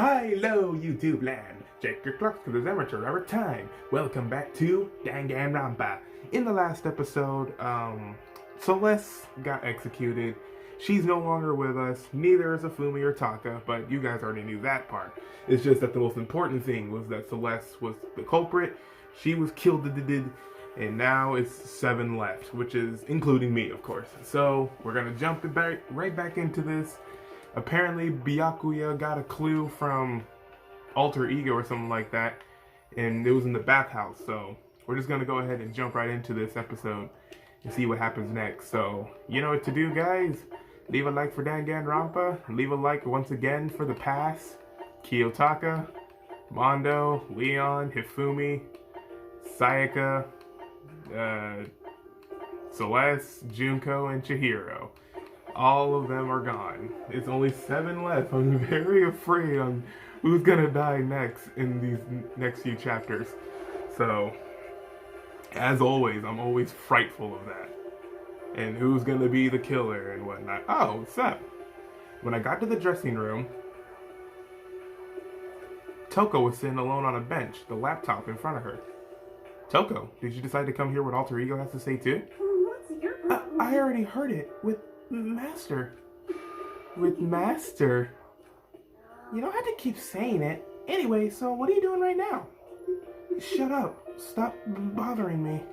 Hello, YouTube land. Check your clocks because it's amateur every time. Welcome back to Danganronpa. In the last episode, Celeste got executed. She's no longer with us. Neither is Afumi or Taka, but you guys already knew that part. It's just that the most important thing was that Celeste was the culprit. She was killed, and now it's 7 left, which is including me, of course. So we're gonna jump right back into this. Apparently, Byakuya got a clue from Alter Ego or something like that, and it was in the bathhouse. So we're just gonna go ahead and jump right into this episode and see what happens next. So you know what to do, guys. Leave a like for Danganronpa. Leave a like once again for the past. Kiyotaka, Mondo, Leon, Hifumi, Sayaka, Celeste, Junko, and Chihiro. All of them are gone. It's only 7 left. I'm very afraid on who's gonna die next in these next few chapters. So, as always, I'm always frightful of that. And who's gonna be the killer and whatnot. Oh, what's up? When I got to the dressing room, Toko was sitting alone on a bench, the laptop in front of her. Toko, did you decide to come hear what Alter Ego has to say too? What's your problem? I already heard it with Master. With Master. You don't have to keep saying it. Anyway, so what are you doing right now? Shut up. Stop bothering me.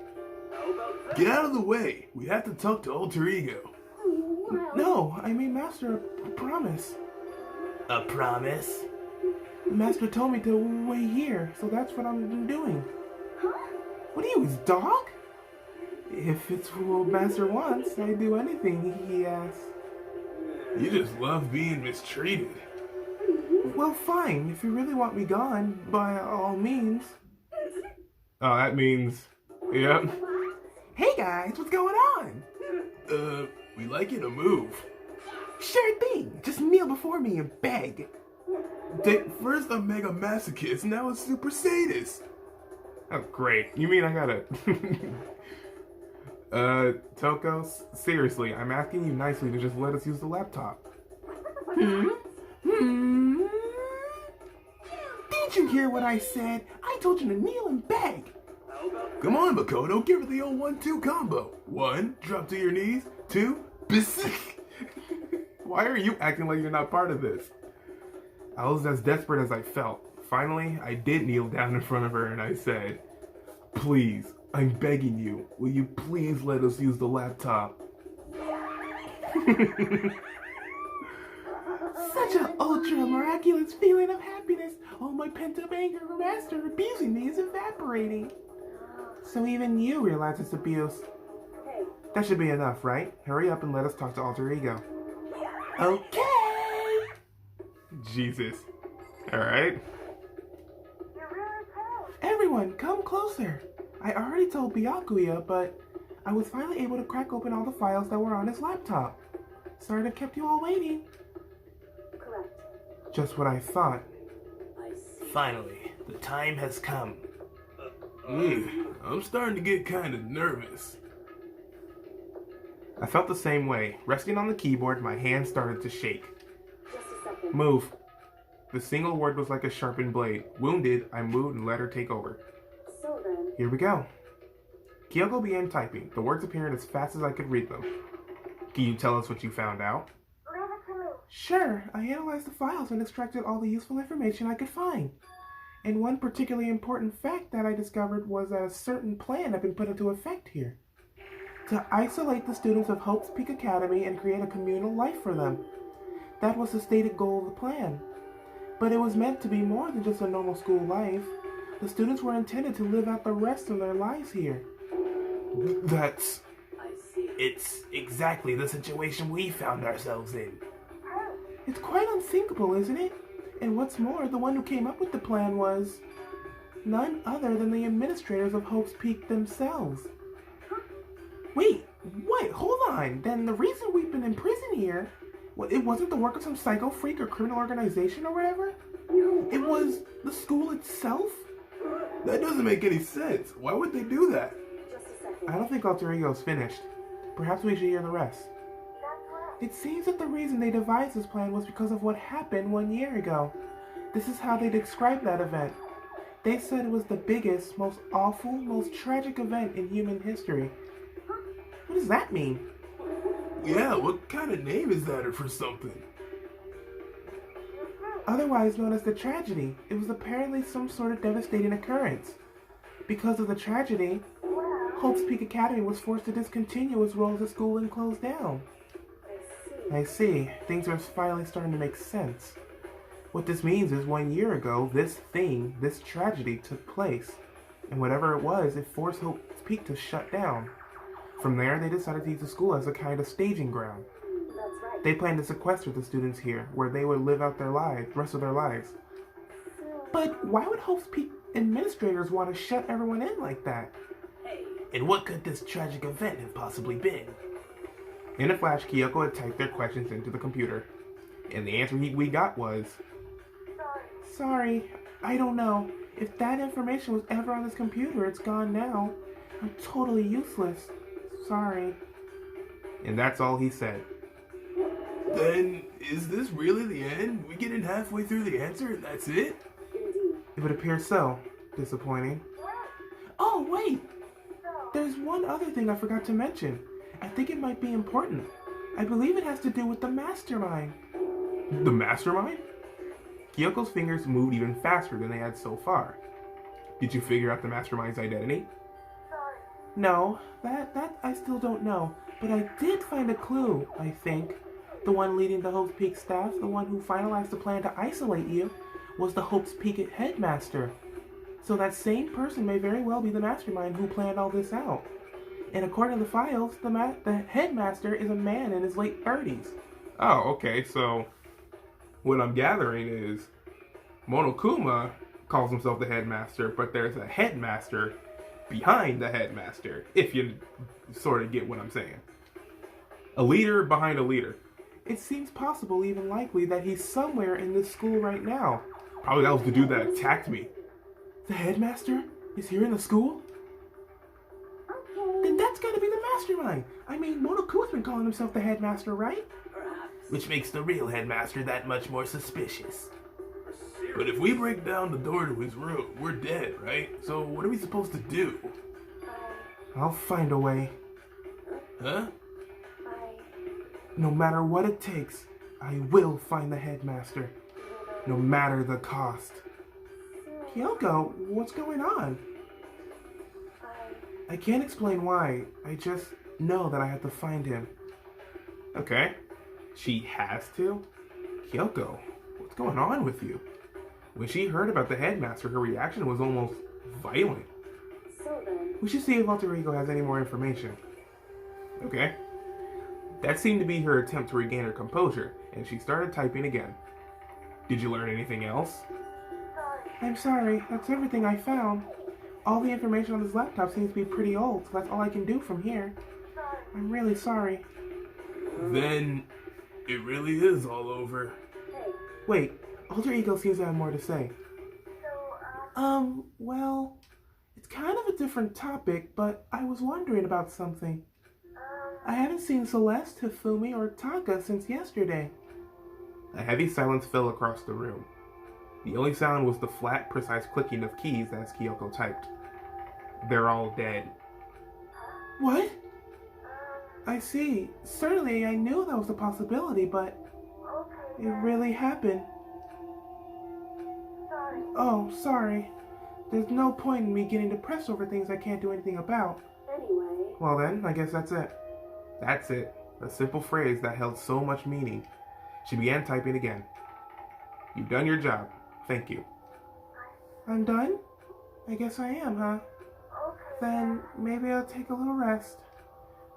Get out of the way. We have to talk to Alter Ego. Well, No, I made Master a promise. A promise? Master told me to wait here, so that's what I'm doing. huh? What are you, his dog? If it's what Master wants, I'd do anything he asks. You just love being mistreated. Well, fine. If you really want me gone, by all means. Oh, that means... Yep. Hey guys, what's going on? We like you to move. Sure thing. Just kneel before me and beg. First a mega masochist, now a super sadist. Oh, great. You mean I gotta... Toko, seriously, I'm asking you nicely to just let us use the laptop. Hmm? Didn't you hear what I said? I told you to kneel and beg. Come on, Makoto, give her the old 1-2 combo. 1, drop to your knees. 2, basic. Why are you acting like you're not part of this? I was as desperate as I felt. Finally, I did kneel down in front of her and I said, "Please, I'm begging you, will you please let us use the laptop?" Such an ultra miraculous feeling of happiness. All my pent-up anger for Master abusing me is evaporating. So even you realize it's abuse. That should be enough, right? Hurry up and let us talk to Alter Ego. Okay! Jesus. Alright. Everyone, come closer. I already told Byakuya, but I was finally able to crack open all the files that were on his laptop. Sorry to have kept you all waiting. Correct. Just what I thought. I see. Finally, the time has come. I'm starting to get kind of nervous. I felt the same way. Resting on the keyboard, my hand started to shake. Just a second. Move. The single word was like a sharpened blade. Wounded, I moved and let her take over. So then, Here we go. Kyoko began typing, the words appearing as fast as I could read them. Can you tell us what you found out? Sure, I analyzed the files and extracted all the useful information I could find. And one particularly important fact that I discovered was that a certain plan had been put into effect here. To isolate the students of Hope's Peak Academy and create a communal life for them. That was the stated goal of the plan. But it was meant to be more than just a normal school life. The students were intended to live out the rest of their lives here. That's... I see. It's exactly the situation we found ourselves in. It's quite unthinkable, isn't it? And what's more, the one who came up with the plan was none other than the administrators of Hope's Peak themselves. Wait, what? Hold on. Then the reason we've been in prison here, it wasn't the work of some psycho freak or criminal organization or whatever? It was the school itself? That doesn't make any sense. Why would they do that? Just a second. I don't think Alter Ego's finished. Perhaps we should hear the rest. That's right. It seems that the reason they devised this plan was because of what happened 1 year ago. This is how they described that event. They said it was the biggest, most awful, most tragic event in human history. What does that mean? Yeah, what kind of name is that for something? Otherwise known as the tragedy. It was apparently some sort of devastating occurrence. Because of the tragedy, Hope's Peak Academy was forced to discontinue its role as a school and close down. I see. Things are finally starting to make sense. What this means is 1 year ago, this tragedy took place. And whatever it was, it forced Hope's Peak to shut down. From there, they decided to use the school as a kind of staging ground. That's right. They planned to sequester the students here, where they would live out the rest of their lives. But why would Hope's Peak administrators want to shut everyone in like that? And what could this tragic event have possibly been? In a flash, Kyoko had typed their questions into the computer. And the answer we got was, Sorry, I don't know. If that information was ever on this computer, it's gone now. I'm totally useless. Sorry. And that's all he said. Then, is this really the end? We get in halfway through the answer and that's it? Indeed. It would appear so. Disappointing. Oh, wait! There's one other thing I forgot to mention. I think it might be important. I believe it has to do with the mastermind. The mastermind? Kyoko's fingers moved even faster than they had so far. Did you figure out the mastermind's identity? No, that I still don't know. But I did find a clue, I think. The one leading the Hope's Peak staff, the one who finalized the plan to isolate you, was the Hope's Peak headmaster. So that same person may very well be the mastermind who planned all this out. And according to the files, the headmaster is a man in his late 30s. Oh, okay, so what I'm gathering is Monokuma calls himself the headmaster, but there's a headmaster behind the headmaster, if you sort of get what I'm saying. A leader behind a leader. It seems possible, even likely, that he's somewhere in this school right now. Probably that was the dude that attacked me. The headmaster is here in the school? Okay. Then that's gotta be the mastermind. I mean, Monokuma's been calling himself the headmaster, right? Which makes the real headmaster that much more suspicious. But if we break down the door to his room, we're dead, right? So what are we supposed to do? I'll find a way. Huh? No matter what it takes, I will find the headmaster. No matter the cost. Kyoko, what's going on? I can't explain why. I just know that I have to find him. Okay. She has to? Kyoko, what's going on with you? When she heard about the headmaster, her reaction was almost violent. So then, We should see if Alter Ego has any more information. Okay. That seemed to be her attempt to regain her composure, and she started typing again. Did you learn anything else? I'm sorry, that's everything I found. All the information on this laptop seems to be pretty old, so that's all I can do from here. I'm really sorry. Then it really is all over. hey, Wait, Alter Ego seems to have more to say. Well, it's kind of a different topic, but I was wondering about something. I haven't seen Celeste, Hifumi, or Taka since yesterday. A heavy silence fell across the room. The only sound was the flat, precise clicking of keys as Kyoko typed. They're all dead. What? I see. Certainly, I knew that was a possibility, but it really happened. Oh, sorry. There's no point in me getting depressed over things I can't do anything about. anyway, Well then, I guess that's it. That's it. A simple phrase that held so much meaning. She began typing again. You've done your job. Thank you. I'm done? I guess I am, huh? Then maybe I'll take a little rest.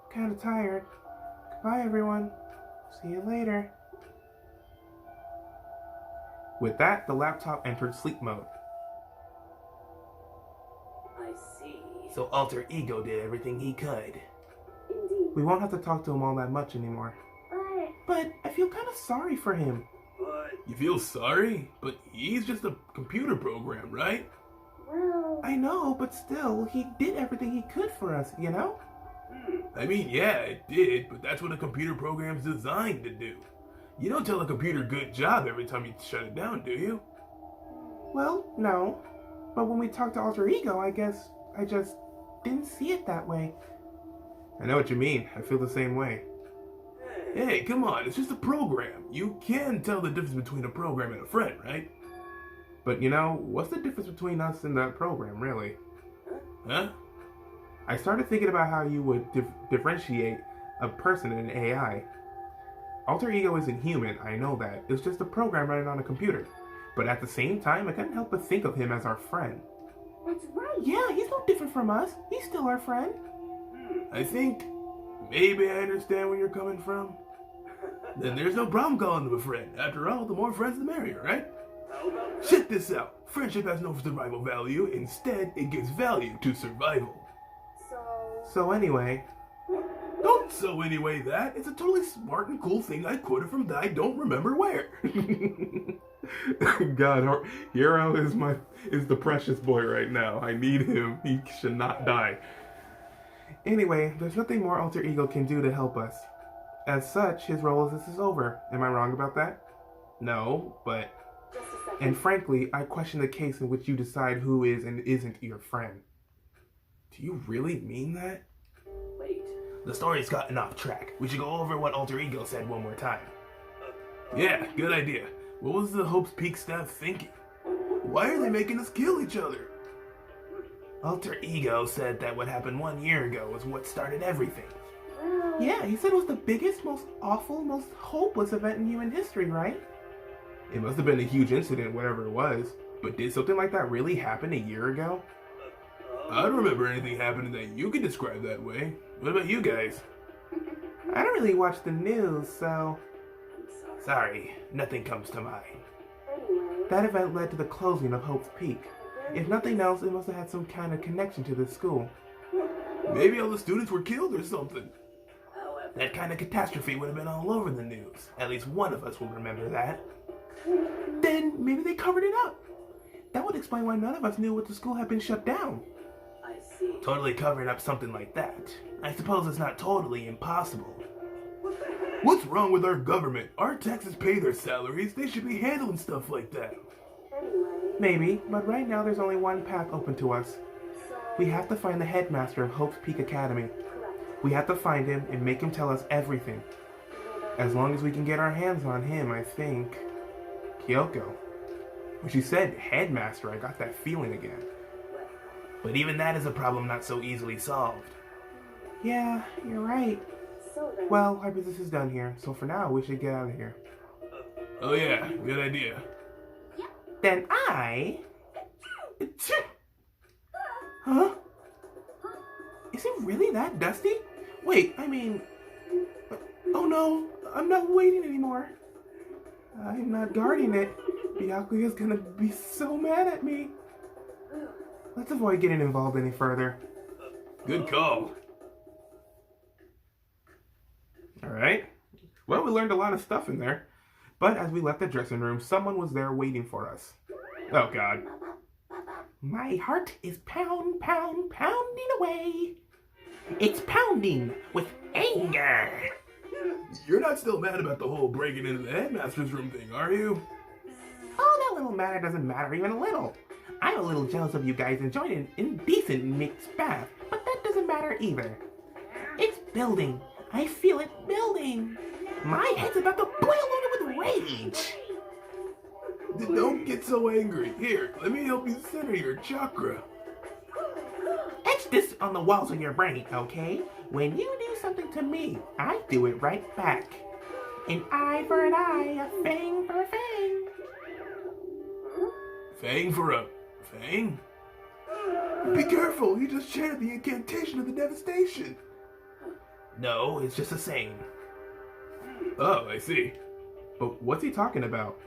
I'm kind of tired. Goodbye, everyone. See you later. With that, the laptop entered sleep mode. I see. So Alter Ego did everything he could. indeed. We won't have to talk to him all that much anymore. But I feel kind of sorry for him. But You feel sorry? But he's just a computer program, right? Well, I know, but still, he did everything he could for us, you know? I mean, yeah, it did, but that's what a computer program's designed to do. You don't tell a computer good job every time you shut it down, do you? Well, no. But when we talked to Alter Ego, I guess I just didn't see it that way. I know what you mean. I feel the same way. Hey, come on, it's just a program. You can tell the difference between a program and a friend, right? But you know, what's the difference between us and that program, really? Huh? I started thinking about how you would differentiate a person and an AI. Alter Ego isn't human, I know that. It's just a program running on a computer. But at the same time, I couldn't help but think of him as our friend. That's right. Yeah, he's no different from us. He's still our friend. I think maybe I understand where you're coming from. Then there's no problem calling him a friend. After all, the more friends the merrier, right? Check this out. Friendship has no survival value. Instead, it gives value to survival. So anyway, Don't so anyway that. It's a totally smart and cool thing I quoted from I don't remember where. God, Hero is the precious boy right now. I need him. He should not die. Anyway, there's nothing more Alter Ego can do to help us. As such, his role as this is over. Am I wrong about that? No, but Just a second. And frankly, I question the case in which you decide who is and isn't your friend. do you really mean that? Wait. The story's gotten off track. We should go over what Alter Ego said one more time. Yeah, good idea. What was the Hope's Peak staff thinking? Why are they making us kill each other? Alter Ego said that what happened 1 year ago was what started everything. Well, Yeah, he said it was the biggest, most awful, most hopeless event in human history, right? It must have been a huge incident, whatever it was. But did something like that really happen a year ago? I don't remember anything happening that you could describe that way. What about you guys? I don't really watch the news, so... I'm sorry. Sorry, nothing comes to mind. Anyway. That event led to the closing of Hope's Peak. If nothing else, it must have had some kind of connection to this school. Maybe all the students were killed or something. However. That kind of catastrophe would have been all over the news. At least one of us will remember that. Then maybe they covered it up. That would explain why none of us knew what the school had been shut down. I see. Totally covering up something like that. I suppose it's not totally impossible. What's wrong with our government? Our taxes pay their salaries. They should be handling stuff like that. Anyway. Maybe, but right now there's only one path open to us. So. We have to find the headmaster of Hope's Peak Academy. Correct. We have to find him and make him tell us everything. As long as we can get our hands on him, I think. Kyoko. When she said headmaster, I got that feeling again. But even that is a problem not so easily solved. Yeah, you're right. So then. Well, our business is done here, so for now we should get out of here. Oh yeah, good idea. Then I... Huh? Is it really that dusty? Wait, I mean... Oh no, I'm not waiting anymore. I'm not guarding it. Byakuya's gonna be so mad at me. Let's avoid getting involved any further. Good call. Alright. Well, we learned a lot of stuff in there. But as we left the dressing room, someone was there waiting for us. Oh god. My heart is pounding away. It's pounding with anger. You're not still mad about the whole breaking into the headmaster's room thing, are you? Oh, that little matter doesn't matter even a little. I'm a little jealous of you guys enjoying an indecent mixed bath, but that doesn't matter either. It's building. I feel it building. My head's about to boil over with rage. Don't get so angry. Here, let me help you center your chakra. Etch this on the walls of your brain, okay? When you do something to me, I do it right back. An eye for an eye, a fang for a fang. Fang for a fang? Be careful, you just chanted the incantation of the devastation. No, it's just a saying. Oh, I see. But what's he talking about?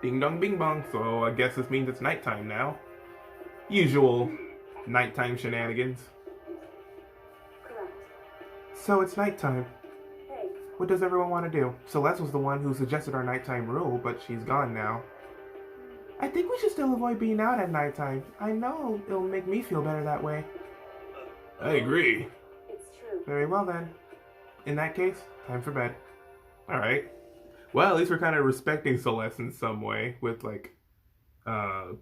Ding dong bing bong, so I guess this means it's nighttime now. Usual nighttime shenanigans. Correct. So it's nighttime. Hey. What does everyone want to do? Celeste was the one who suggested our nighttime rule, but she's gone now. I think we should still avoid being out at nighttime. I know it'll make me feel better that way. I agree. It's true. Very well then. In that case, time for bed. Alright. Well, at least we're kind of respecting Celeste in some way with like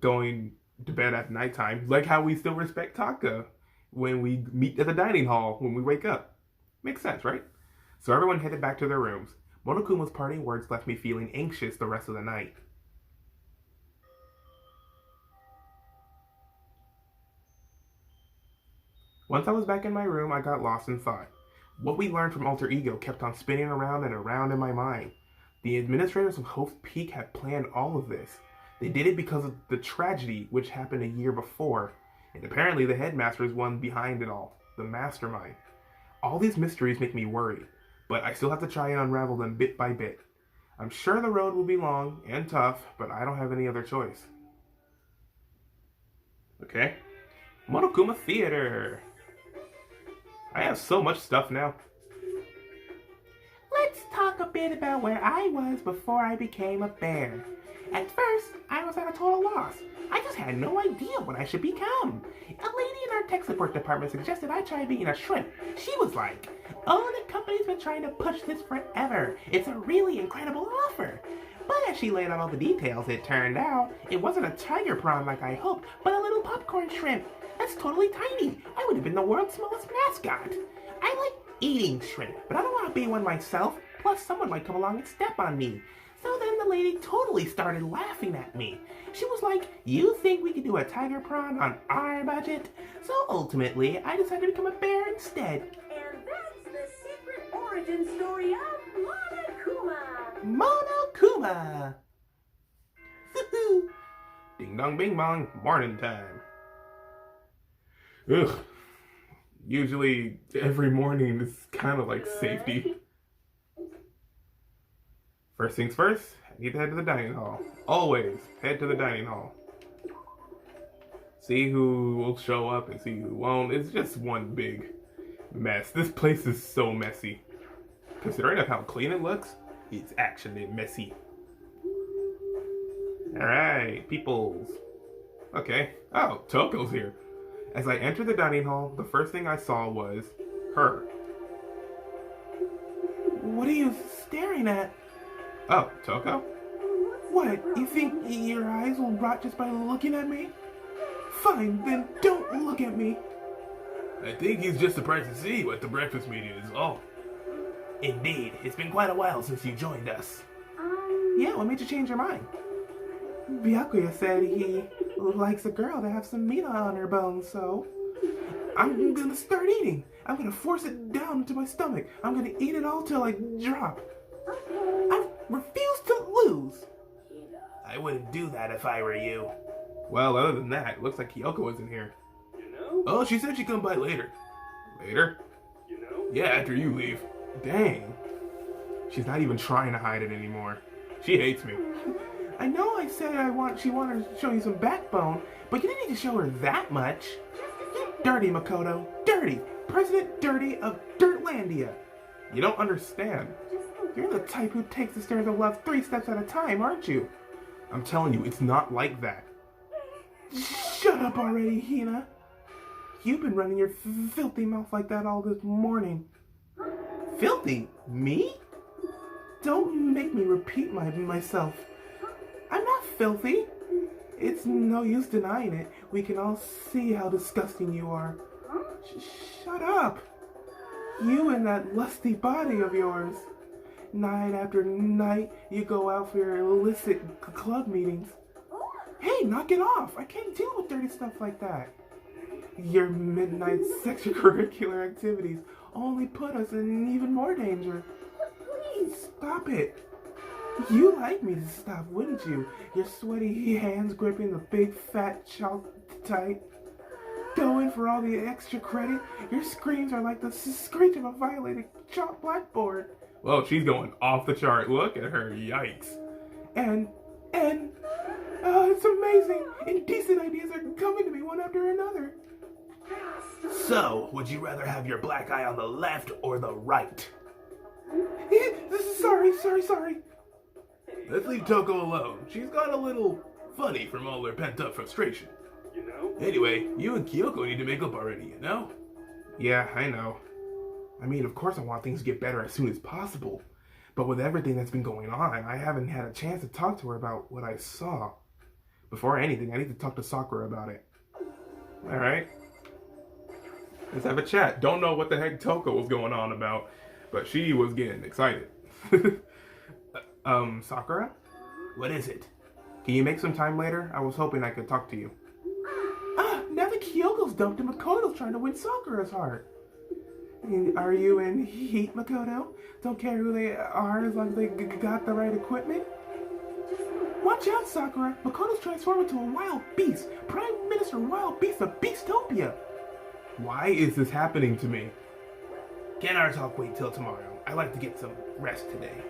going to bed at nighttime, like how we still respect Taka when we meet at the dining hall when we wake up. Makes sense, right? So everyone headed back to their rooms. Monokuma's parting words left me feeling anxious the rest of the night. Once I was back in my room, I got lost in thought. What we learned from Alter Ego kept on spinning around and around in my mind. The administrators of Hope's Peak had planned all of this. They did it because of the tragedy which happened a year before, and apparently the headmaster is one behind it all, the mastermind. All these mysteries make me worried, but I still have to try and unravel them bit by bit. I'm sure the road will be long and tough, but I don't have any other choice. Okay. Monokuma Theater. I have so much stuff now. Let's talk a bit about where I was before I became a bear. At first, I was at a total loss. I just had no idea what I should become. A lady in our tech support department suggested I try being a shrimp. She was like, "Oh, the company's been trying to push this forever. It's a really incredible offer." But as she laid out all the details, it turned out it wasn't a tiger prawn like I hoped, but a little popcorn shrimp. That's totally tiny. I would have been the world's smallest mascot. I like eating shrimp, but I don't want to be one myself. Plus, someone might come along and step on me. So then the lady totally started laughing at me. She was like, "You think we could do a tiger prawn on our budget?" So ultimately, I decided to become a bear instead. And that's the secret origin story of Monokuma. Monokuma! Ding dong bing bong, morning time. Ugh. Usually, every morning is kind of like safety. First things first, I need to head to the dining hall. Always head to the dining hall. See who will show up and see who won't. It's just one big mess. This place is so messy. Considering of how clean it looks, it's actually messy. Alright, peoples. Okay. Oh, Toko's here. As I entered the dining hall, the first thing I saw was her. What are you staring at? Oh, Toko? What, you think your eyes will rot just by looking at me? Fine, then don't look at me. I think he's just surprised to see what the breakfast meeting is all. Indeed, it's been quite a while since you joined us. Yeah, what made you change your mind? Byakuya said he likes a girl to have some meat on her bones, so I'm gonna start eating. I'm gonna force it down into my stomach. I'm gonna eat it all till I drop. I refuse to lose. I wouldn't do that if I were you. Well, other than that, it looks like Kyoko isn't here. You know? Oh, she said she'd come by later. Later? You know? Yeah, after you leave. Dang. She's not even trying to hide it anymore. She hates me. I know I said she wanted to show you some backbone, but you didn't need to show her that much. You're dirty, Makoto. Dirty. President Dirty of Dirtlandia. You don't understand. You're the type who takes the stairs of love 3 steps at a time, aren't you? I'm telling you, it's not like that. Shut up already, Hina. You've been running your filthy mouth like that all this morning. Filthy? Me? Don't make me repeat myself. I'm not filthy. It's no use denying it. We can all see how disgusting you are. Shut up. You and that lusty body of yours. Night after night, you go out for your illicit club meetings. Hey, knock it off. I can't deal with dirty stuff like that. Your midnight extracurricular activities only put us in even more danger. Please, stop it. You'd like me to stop, wouldn't you? Your sweaty hands gripping the big fat chalk tight. Going for all the extra credit. Your screams are like the screech of a violated chalk blackboard. Well, she's going off the chart. Look at her. Yikes. And it's amazing. Indecent ideas are coming to me one after another. So, would you rather have your black eye on the left or the right? Sorry. Let's leave Toko alone. She's got a little funny from all her pent-up frustration. You know? Anyway, you and Kyoko need to make up already, you know? Yeah, I know. I mean, of course I want things to get better as soon as possible. But with everything that's been going on, I haven't had a chance to talk to her about what I saw. Before anything, I need to talk to Sakura about it. Alright. Let's have a chat. Don't know what the heck Toko was going on about, but she was getting excited. Sakura? What is it? Can you make some time later? I was hoping I could talk to you. Now that Kyoko's dumped and Makoto's trying to win Sakura's heart. Are you in heat, Makoto? Don't care who they are as long as they got the right equipment? Watch out, Sakura! Makoto's transformed into a wild beast! Prime Minister Wild Beast of Beastopia! Why is this happening to me? Can our talk wait till tomorrow? I'd like to get some rest today.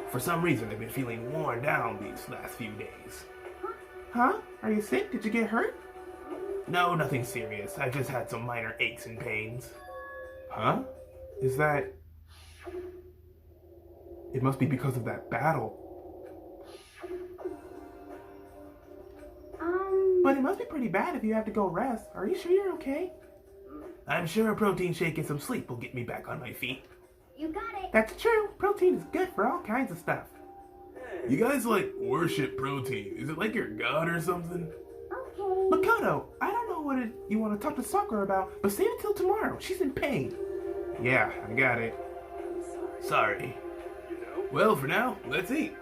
For some reason, I've been feeling worn down these last few days. Huh? Are you sick? Did you get hurt? No, nothing serious. I just had some minor aches and pains. Huh? Is that... It must be because of that battle. But it must be pretty bad if you have to go rest. Are you sure you're okay? I'm sure a protein shake and some sleep will get me back on my feet. You got it. That's true. Protein is good for all kinds of stuff. You guys like worship protein. Is it like your god or something? Okay. Makoto, I don't know what you want to talk to Sakura about, but save it till tomorrow. She's in pain. Yeah, I got it. Sorry. You know? Well, for now, let's eat.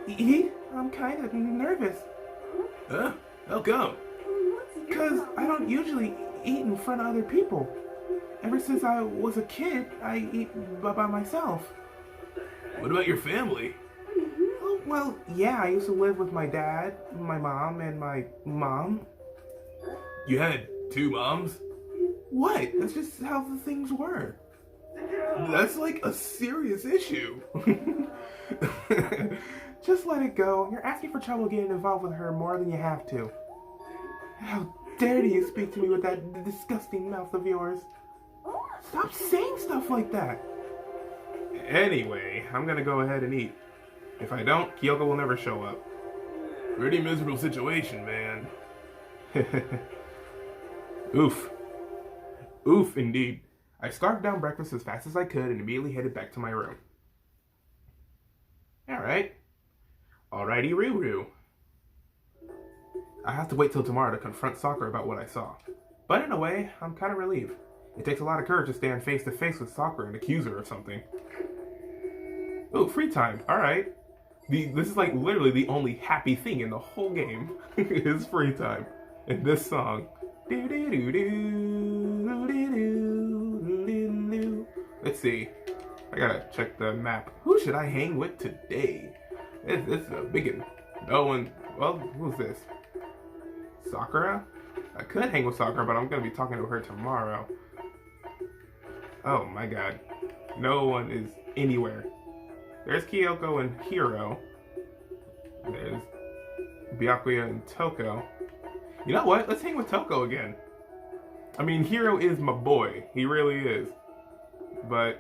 Eat? I'm kind of nervous. Huh? How come? Because I don't usually eat in front of other people. Ever since I was a kid, I eat by myself. What about your family? Oh, well, yeah, I used to live with my dad, my mom, and my mom. You had 2 moms? What? That's just how the things were. That's like a serious issue. Just let it go. You're asking for trouble getting involved with her more than you have to. How dare you speak to me with that disgusting mouth of yours? Stop saying stuff like that. Anyway, I'm gonna go ahead and eat. If I don't, Kyoko will never show up. Pretty miserable situation, man. Oof. Oof, indeed. I scarfed down breakfast as fast as I could and immediately headed back to my room. Alright. Alrighty, Ruru. I have to wait till tomorrow to confront Sakura about what I saw. But in a way, I'm kind of relieved. It takes a lot of courage to stand face to face with Sakura and accuse her of something. Oh, free time. Alright. This is like literally the only happy thing in the whole game is free time. And this song. Let's see. I gotta check the map. Who should I hang with today? This is a big one. No one. Well, who's this? Sakura? I could hang with Sakura, but I'm gonna be talking to her tomorrow. Oh my god. No one is anywhere. There's Kyoko and Hiro. There's Byakuya and Toko. You know what? Let's hang with Toko again. I mean, Hiro is my boy. He really is. But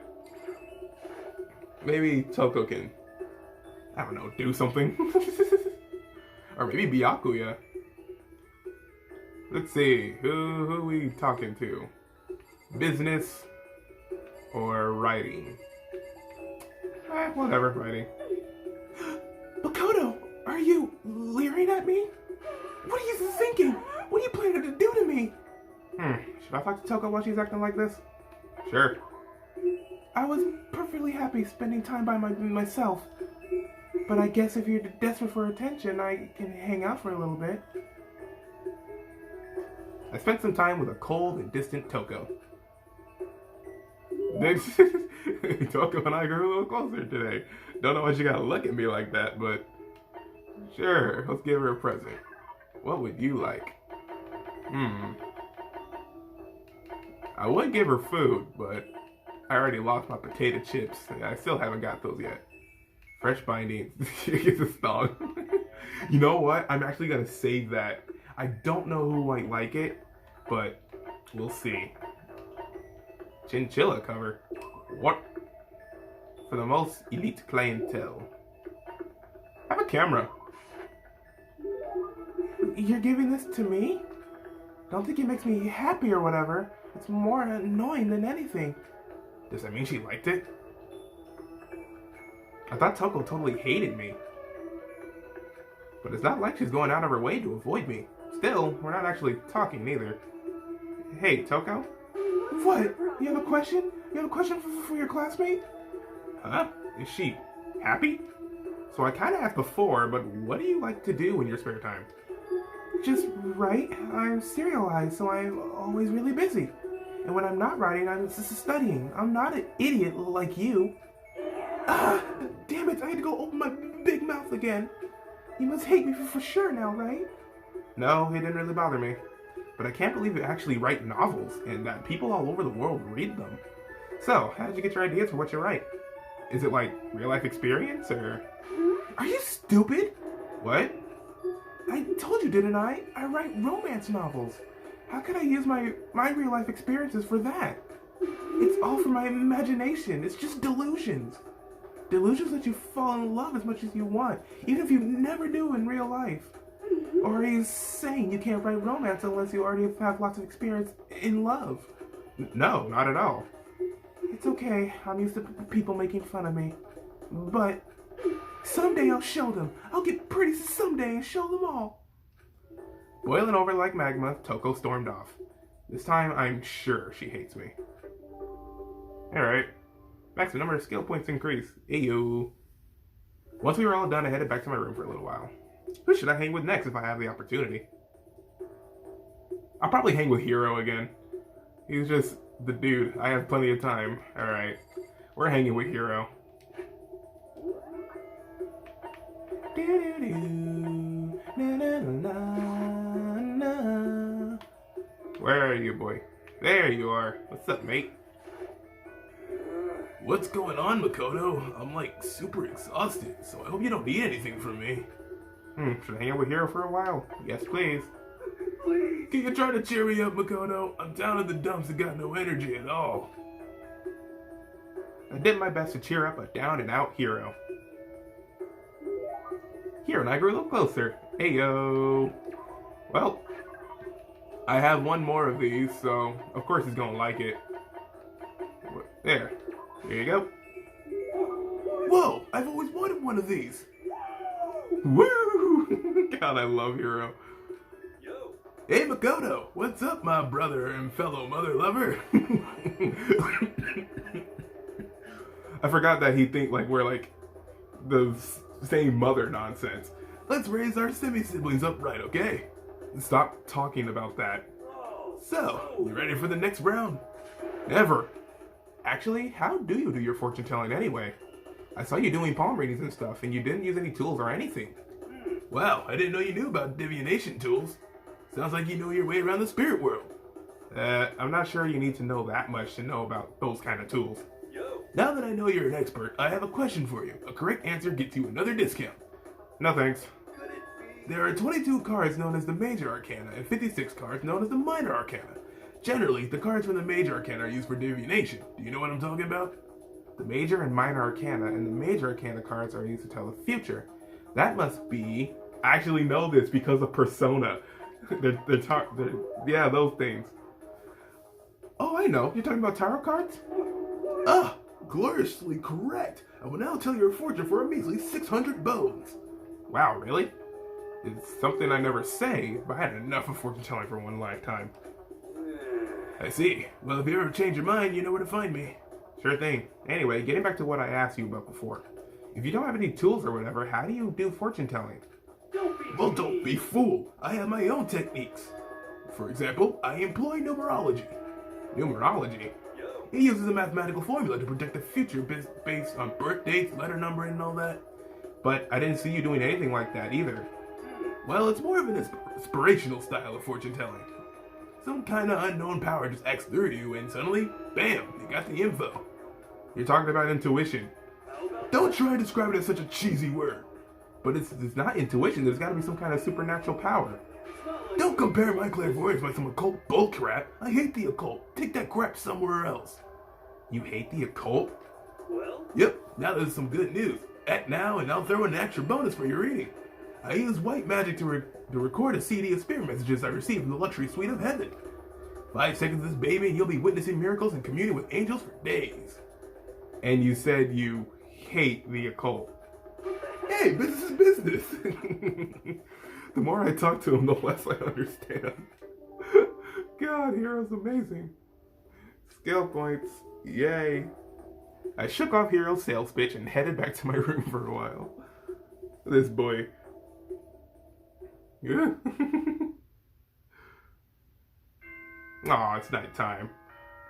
maybe Toko can, I don't know, do something. Or maybe Byakuya. Let's see. Who are we talking to? Business or writing? Whatever, writing. Makoto, are you leering at me? What are you thinking? What are you planning to do to me? Should I talk to Toko while she's acting like this? Sure. I was perfectly happy spending time by myself. But I guess if you're desperate for attention, I can hang out for a little bit. I spent some time with a cold and distant Toko. Toko and I grew a little closer today. Don't know why she gotta look at me like that, but sure, let's give her a present. What would you like? I would give her food, but I already lost my potato chips. I still haven't got those yet. Fresh binding. She gets a thong. You know what? I'm actually gonna save that. I don't know who might like it, but we'll see. Chinchilla cover. What? For the most elite clientele. I have a camera. You're giving this to me? Don't think it makes me happy or whatever. It's more annoying than anything. Does that mean she liked it? I thought Toko totally hated me. But it's not like she's going out of her way to avoid me. Still, we're not actually talking either. Hey, Toko? What? You have a question? You have a question for your classmate? Huh? Is she happy? So I kind of asked before, but what do you like to do in your spare time? Just write. I'm serialized, so I'm always really busy. And when I'm not writing, I'm studying. I'm not an idiot like you. Ah, damn it, I had to go open my big mouth again. You must hate me for sure now, right? No, it didn't really bother me. But I can't believe you actually write novels and that people all over the world read them. So, how did you get your ideas for what you write? Is it like real life experience or... Are you stupid? What? I told you, didn't I? I write romance novels. How could I use my real life experiences for that? It's all for my imagination. It's just delusions. Delusions that you fall in love as much as you want, even if you never do in real life. Or are you saying you can't write romance unless you already have lots of experience in love? No, not at all. It's okay. I'm used to people making fun of me. But someday I'll show them. I'll get pretty someday and show them all. Boiling over like magma, Toko stormed off. This time, I'm sure she hates me. Alright. Maximum number of skill points increase. Ayo. Once we were all done, I headed back to my room for a little while. Who should I hang with next if I have the opportunity? I'll probably hang with Hiro again. He's just the dude. I have plenty of time. Alright. We're hanging with Hiro. Where are you, boy? There you are. What's up, mate? What's going on, Makoto? I'm like super exhausted, so I hope you don't need anything from me. Should I hang out with Hiro for a while? Yes, please. Please. Can you try to cheer me up, Makoto? I'm down in the dumps and got no energy at all. I did my best to cheer up a down and out Hiro. Hiro and I grew a little closer. Heyo. Well, I have one more of these, so of course he's gonna like it. There. Here you go. Whoa! I've always wanted one of these. Woo! God, I love Hiro. Yo. Hey, Makoto! What's up, my brother and fellow mother lover? I forgot that he think like we're like the same mother nonsense. Let's raise our semi-siblings upright, okay? Stop talking about that. So, you ready for the next round? Never. Actually, how do you do your fortune telling anyway? I saw you doing palm readings and stuff, and you didn't use any tools or anything. Wow, I didn't know you knew about divination tools. Sounds like you know your way around the spirit world. I'm not sure you need to know that much to know about those kind of tools. Yo. Now that I know you're an expert, I have a question for you. A correct answer gets you another discount. No thanks. Could it be? There are 22 cards known as the Major Arcana and 56 cards known as the Minor Arcana. Generally, the cards from the Major Arcana are used for divination. Do you know what I'm talking about? The Major and Minor Arcana and the Major Arcana cards are used to tell the future. That must be... I actually know this because of Persona. Yeah, those things. Oh, I know. You're talking about tarot cards? Ah, gloriously correct. I will now tell your fortune for a measly 600 bones. Wow, really? It's something I never say, but I had enough of fortune telling for one lifetime. I see. Well, if you ever change your mind, you know where to find me. Sure thing. Anyway, getting back to what I asked you about before. If you don't have any tools or whatever, how do you do fortune telling? Well, don't be fooled. I have my own techniques. For example, I employ numerology. Numerology? Yo. It uses a mathematical formula to predict the future based on birth dates, letter numbering, and all that. But I didn't see you doing anything like that either. Well, it's more of an inspirational style of fortune telling. Some kind of unknown power just acts through you and suddenly, bam, you got the info. You're talking about intuition. Don't try to describe it as such a cheesy word. But it's not intuition, there's gotta be some kind of supernatural power. Don't compare my clairvoyance by some occult bullcrap. I hate the occult. Take that crap somewhere else. You hate the occult? Well. Yep, now there's some good news. Act now and I'll throw in an extra bonus for your reading. I use white magic to record a CD of spirit messages I received from the luxury suite of heaven. 5 seconds of this baby and you'll be witnessing miracles and communing with angels for days. And you said you hate the occult. Hey, business is business. The more I talk to him, the less I understand. God, Hero's amazing. Skill points. Yay. I shook off Hero's sales pitch and headed back to my room for a while. This boy. Yeah. Aw, it's night time.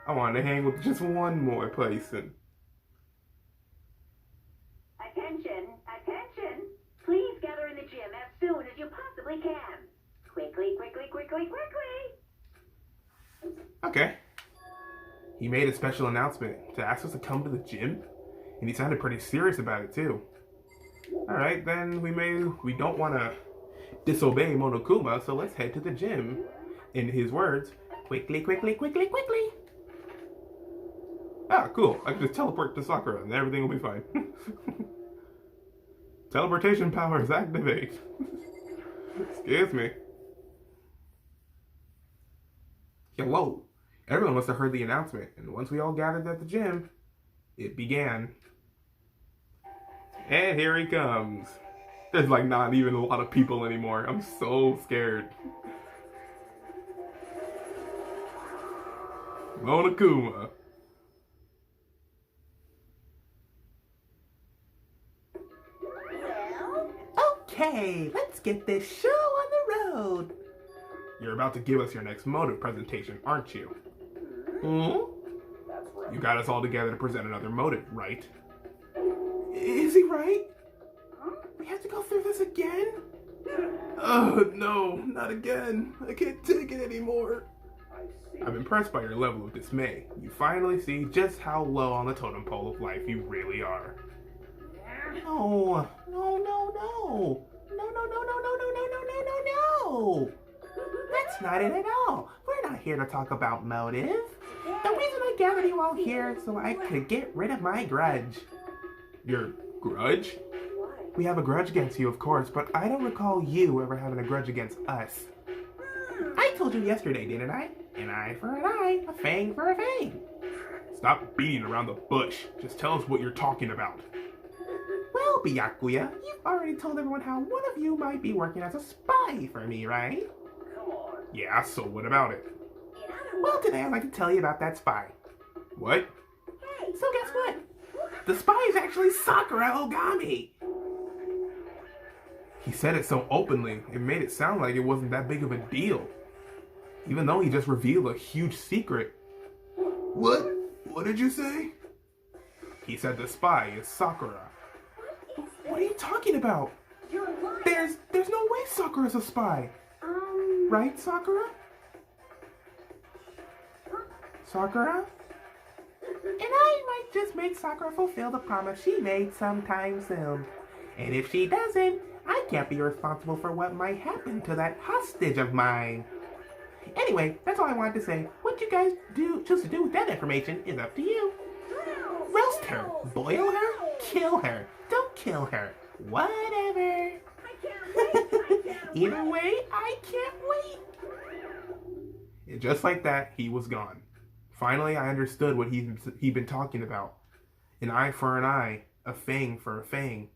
I wanted to hang with just one more person. Attention, attention. Please gather in the gym as soon as you possibly can. Quickly, quickly, quickly, quickly. Okay. He made a special announcement to ask us to come to the gym, and he sounded pretty serious about it too. Alright, then we don't want to disobey Monokuma, so let's head to the gym. In his words, quickly, quickly, quickly, quickly. Ah, cool. I can just teleport to Sakura and everything will be fine. Teleportation powers activate. Excuse me. Hello. Everyone must have heard the announcement, and once we all gathered at the gym, it began. And here he comes. There's like not even a lot of people anymore. I'm so scared. Monokuma. Okay, let's get this show on the road. You're about to give us your next motive presentation, aren't you? Hmm? You got us all together to present another motive, right? Is he right? We have to go through this again? Oh, no, not again. I can't take it anymore. I'm impressed by your level of dismay. You finally see just how low on the totem pole of life you really are. No, no, no, no. No, no, no, no, no, no, no, no, no, no, no. That's not it at all. We're not here to talk about motive. The reason I gathered you all here is so I could get rid of my grudge. Your grudge? We have a grudge against you, of course, but I don't recall you ever having a grudge against us. I told you yesterday, didn't I? An eye for an eye, a fang for a fang. Stop beating around the bush. Just tell us what you're talking about. Well, Byakuya, you've already told everyone how one of you might be working as a spy for me, right? Yeah, so what about it? Well, today I'd like to tell you about that spy. What? So guess what? The spy is actually Sakura Ogami. He said it so openly, it made it sound like it wasn't that big of a deal. Even though he just revealed a huge secret. What? What did you say? He said the spy is Sakura. What are you talking about? You're lying. There's no way Sakura's a spy. Right, Sakura? Sakura? And I might just make Sakura fulfill the promise she made sometime soon. And if she doesn't, I can't be responsible for what might happen to that hostage of mine. Anyway, that's all I wanted to say. What you guys choose to do with that information is up to you. Roast her, boil her, kill her, don't kill her, whatever. I can't wait. I can't Either wait. way, I can't wait. And just like that, he was gone. Finally, I understood what he'd been talking about. An eye for an eye, a fang for a fang.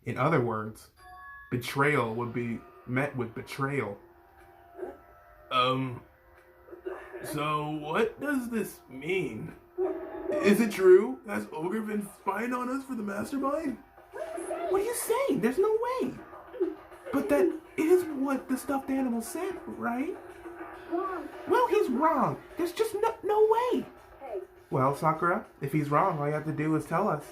In other words, betrayal would be met with betrayal. So what does this mean? Is it true? Has Ogre been spying on us for the mastermind? What are you saying? There's no way. But that is what the stuffed animal said, right? Wrong. Well, he's wrong. There's just no way. Hey, Well, Sakura, if he's wrong, all you have to do is tell us.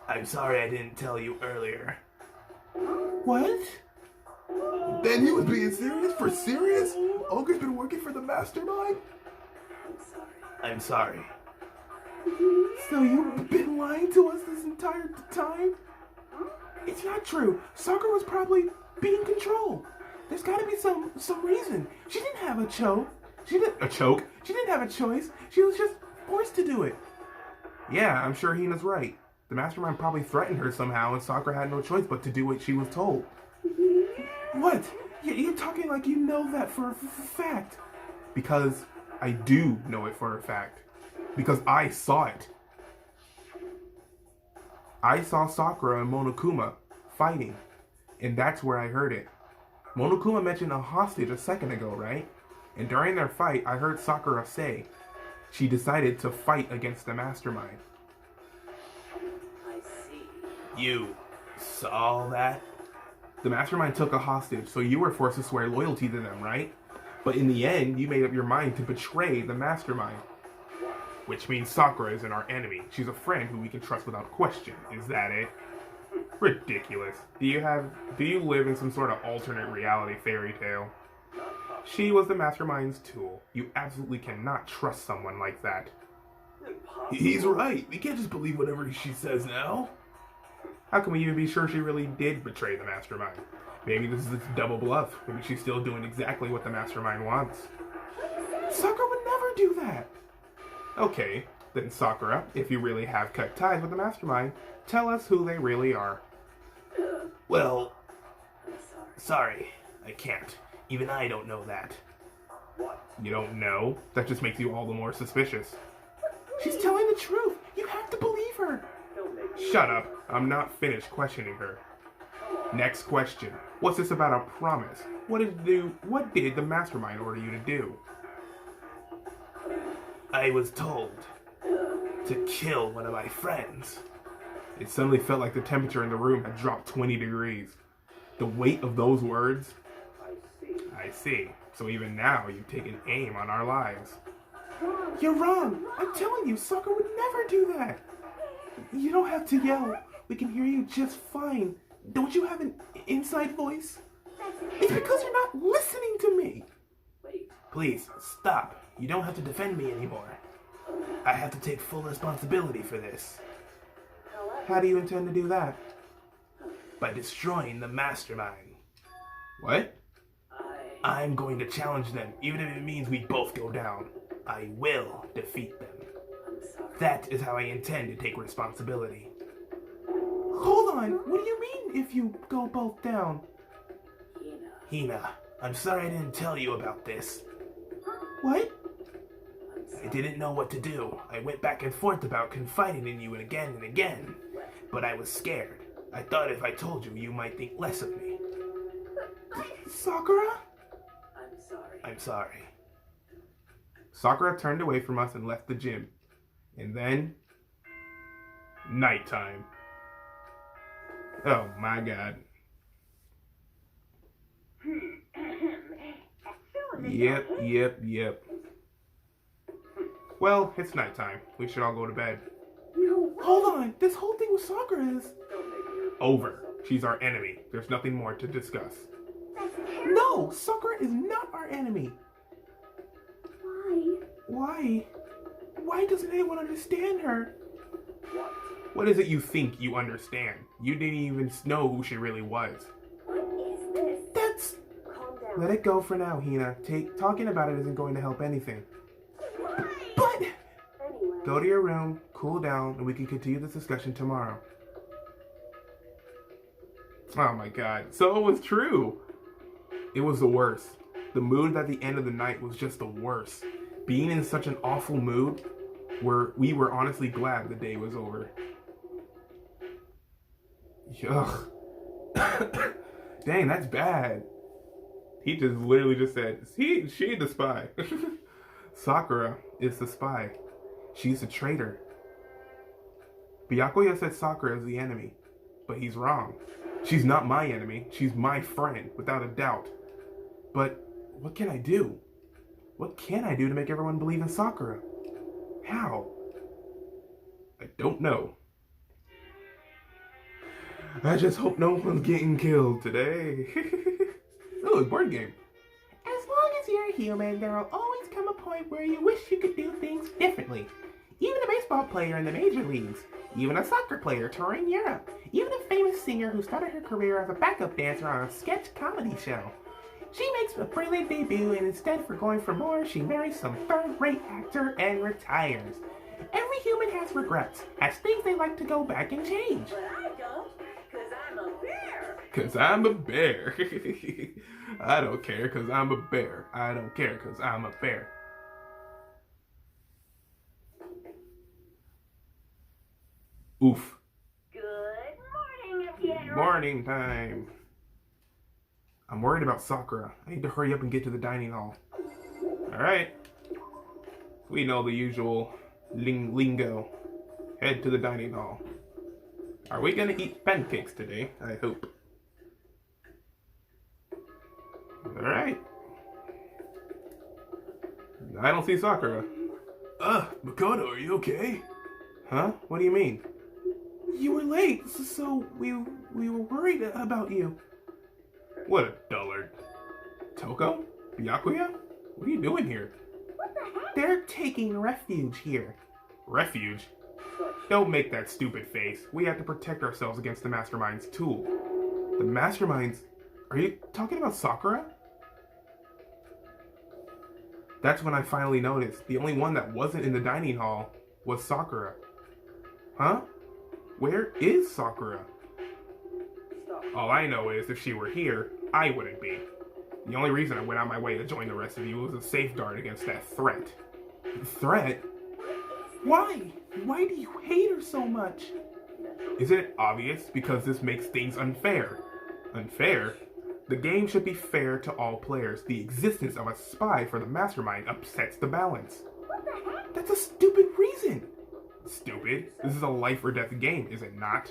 I'm sorry I didn't tell you earlier. What? Then he was being serious? For serious? Ogre's been working for the mastermind? I'm sorry. So you've been lying to us this entire time? It's not true. Sakura was probably being controlled. There's got to be some reason. She didn't have a choke. She didn't have a choice. She was just forced to do it. Yeah, I'm sure Hina's right. The mastermind probably threatened her somehow, and Sakura had no choice but to do what she was told. What? You're talking like you know that for a fact. Because I do know it for a fact. Because I saw it. I saw Sakura and Monokuma fighting, and that's where I heard it. Monokuma mentioned a hostage a second ago, right? And during their fight, I heard Sakura say she decided to fight against the mastermind. I see. You saw that? The mastermind took a hostage, so you were forced to swear loyalty to them, right? But in the end, you made up your mind to betray the mastermind. Which means Sakura isn't our enemy. She's a friend who we can trust without question. Is that it? Ridiculous. Do you live in some sort of alternate reality fairy tale? She was the mastermind's tool. You absolutely cannot trust someone like that. Impossible. He's right. We can't just believe whatever she says now. How can we even be sure she really did betray the mastermind? Maybe this is a double bluff. Maybe she's still doing exactly what the mastermind wants. Sakura would never do that. Okay, then Sakura, if you really have cut ties with the mastermind, tell us who they really are. Well, I'm sorry, I can't. Even I don't know that. What? You don't know? That just makes you all the more suspicious. She's telling the truth. You have to believe her. Don't make me. Shut up. I'm not finished questioning her. Next question. What's this about a promise? What did the mastermind order you to do? I was told to kill one of my friends. It suddenly felt like the temperature in the room had dropped 20 degrees. The weight of those words. I see. So even now you've taken aim on our lives. You're wrong. I'm telling you, Sakura would never do that. You don't have to yell. We can hear you just fine. Don't you have an inside voice? It's because you're not listening to me. Wait. Please, stop. You don't have to defend me anymore. I have to take full responsibility for this. How do you intend to do that? By destroying the mastermind. What? I'm going to challenge them, even if it means we both go down. I will defeat them. I'm sorry. That is how I intend to take responsibility. Hold on, what do you mean if you go both down? Hina, I'm sorry I didn't tell you about this. What? I didn't know what to do. I went back and forth about confiding in you again and again. But I was scared. I thought if I told you, you might think less of me. Sakura? I'm sorry. I'm sorry. Sakura turned away from us and left the gym. And then... nighttime. Oh my god. Yep. Well, it's nighttime. We should all go to bed. No. Hold on! This whole thing with Sakura is... Don't make me. over. She's our enemy. There's nothing more to discuss. That's terrible. No! Sakura is not our enemy! Why? Why? Why doesn't anyone understand her? What? What is it you think you understand? You didn't even know who she really was. What is this? That's... Calm down. Let it go for now, Hina. Talking about it isn't going to help anything. Why? But... Anyway. go to your room, cool down, and we can continue this discussion tomorrow. Oh my god. So it was true. It was the worst. The mood at the end of the night was just the worst. Being in such an awful mood, where we were honestly glad the day was over. Ugh. Dang, that's bad. He just literally just said, she the spy. Sakura is the spy. She's a traitor. Byakuya said Sakura is the enemy, but he's wrong. She's not my enemy. She's my friend, without a doubt. But what can I do? What can I do to make everyone believe in Sakura? How? I don't know. I just hope no one's getting killed today. Oh, board game. As long as you're human, there will always come a point where you wish you could do things differently. Even a baseball player in the major leagues. Even a soccer player touring Europe. Even a famous singer who started her career as a backup dancer on a sketch comedy show. She makes a brilliant debut, and instead for going for more, she marries some third-rate actor and retires. Every human has regrets, has things they like to go back and change. But I don't, because I'm a bear. Cause I'm a bear. I don't care cause I'm a bear. I don't care cause I'm a bear. Oof. Good morning again. Morning time. I'm worried about Sakura. I need to hurry up and get to the dining hall. Alright. We know the usual lingo. Head to the dining hall. Are we gonna eat pancakes today? I hope. Alright. I don't see Sakura. Makoto, are you okay? Huh? What do you mean? You were late, so we were worried about you. What a dullard. Toko? Byakuya? What are you doing here? What the heck? They're taking refuge here. Refuge? Don't make that stupid face. We have to protect ourselves against the Mastermind's tool. The Mastermind's... Are you talking about Sakura? That's when I finally noticed. The only one that wasn't in the dining hall was Sakura. Huh? Where is Sakura? All I know is if she were here, I wouldn't be. The only reason I went out my way to join the rest of you was a safeguard against that threat. Threat? Why? Why do you hate her so much? Isn't it obvious? Because this makes things unfair. Unfair? The game should be fair to all players. The existence of a spy for the Mastermind upsets the balance. What the heck? That's a stupid reason. Stupid? This is a life or death game, is it not?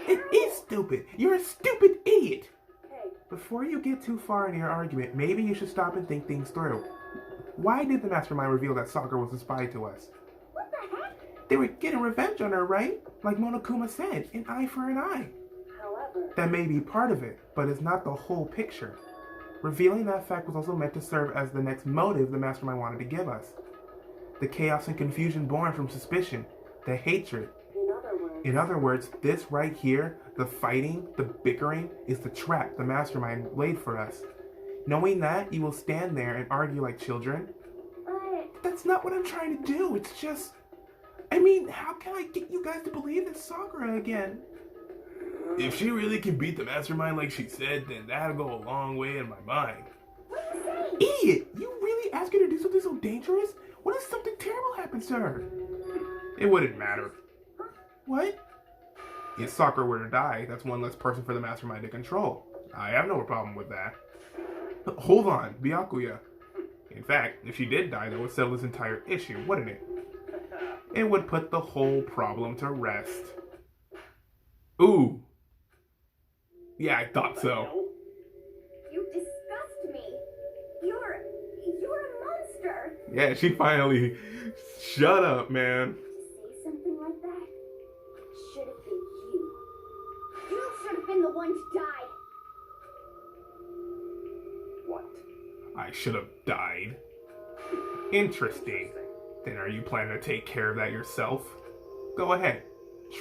It is stupid. You're a stupid idiot. Hey, Before you get too far in your argument, maybe you should stop and think things through. Why did the Mastermind reveal that Sakura was a spy to us? what the heck? They were getting revenge on her, right? Like Monokuma said, an eye for an eye. However, That may be part of it, but it's not the whole picture. Revealing that fact was also meant to serve as the next motive the Mastermind wanted to give us. The chaos and confusion born from suspicion, the hatred. In other words, this right here, the fighting, the bickering, is the trap the Mastermind laid for us. Knowing that, you will stand there and argue like children. but That's not what I'm trying to do, it's just... I mean, how can I get you guys to believe it's Sakura again? If she really can beat the Mastermind like she said, then that'll go a long way in my mind. what are you saying? Idiot! You really ask her to do something so dangerous? What if something terrible happens to her? It wouldn't matter. What? If Sakura were to die, that's one less person for the Mastermind to control. I have no problem with that. Hold on, Byakuya. In fact, if she did die, that would settle this entire issue, wouldn't it? It would put the whole problem to rest. Ooh. Yeah, I thought so. You disgust me. You're a monster. Yeah, she finally... Shut up, man. To say something like that should have been you. You should have been the one to die. What? I should have died. Interesting. Then are you planning to take care of that yourself? Go ahead.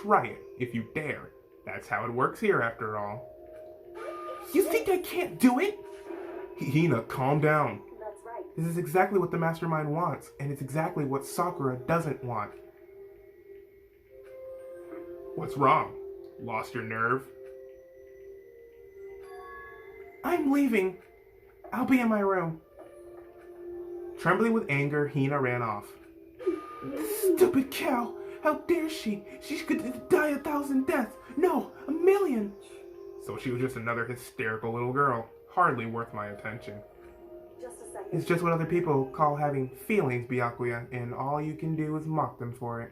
Try it, if you dare. That's how it works here, after all. You think I can't do it? Hina, calm down. That's right. This is exactly what the Mastermind wants, and it's exactly what Sakura doesn't want. What's wrong? Lost your nerve? I'm leaving. I'll be in my room. Trembling with anger, Hina ran off. Stupid cow! How dare she? She could die 1,000 deaths. No, 1,000,000. So she was just another hysterical little girl. Hardly worth my attention. Just a second. It's just what other people call having feelings, Byakuya, and all you can do is mock them for it.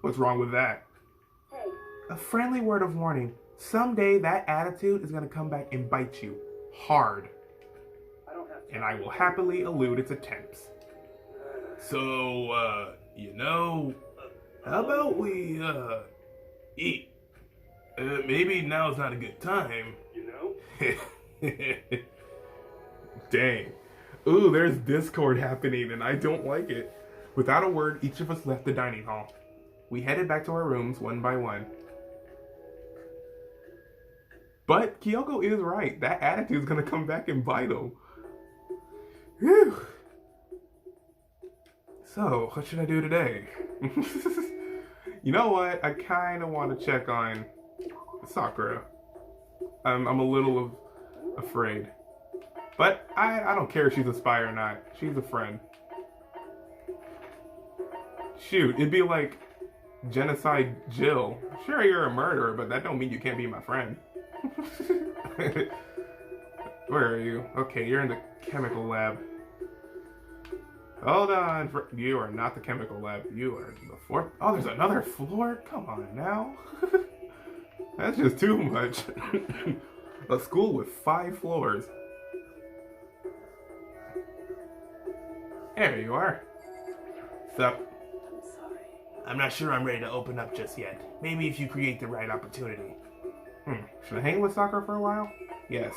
What's wrong with that? Hey, A friendly word of warning. Someday that attitude is going to come back and bite you. Hard. I don't have And I will happily elude its attempts. So, how about we, eat? Maybe now's not a good time. you know? Dang. Ooh, there's discord happening and I don't like it. Without a word, each of us left the dining hall. We headed back to our rooms one by one. But Kyoko is right. That attitude's gonna come back and bite him. Whew. So, what should I do today? You know what? I kind of want to check on Sakura. I'm a little afraid. But I don't care if she's a spy or not. She's a friend. Shoot, it'd be like Genocide Jill. Sure, you're a murderer, but that don't mean you can't be my friend. Where are you? Okay, you're in the chemical lab. Hold on. You are not the chemical lab. You are the fourth. Oh, there's another floor? Come on now. That's just too much. A school with 5 floors. There you are. What's up? I'm sorry. I'm not sure I'm ready to open up just yet. Maybe if you create the right opportunity. Should I hang with Sakura for a while? Yes.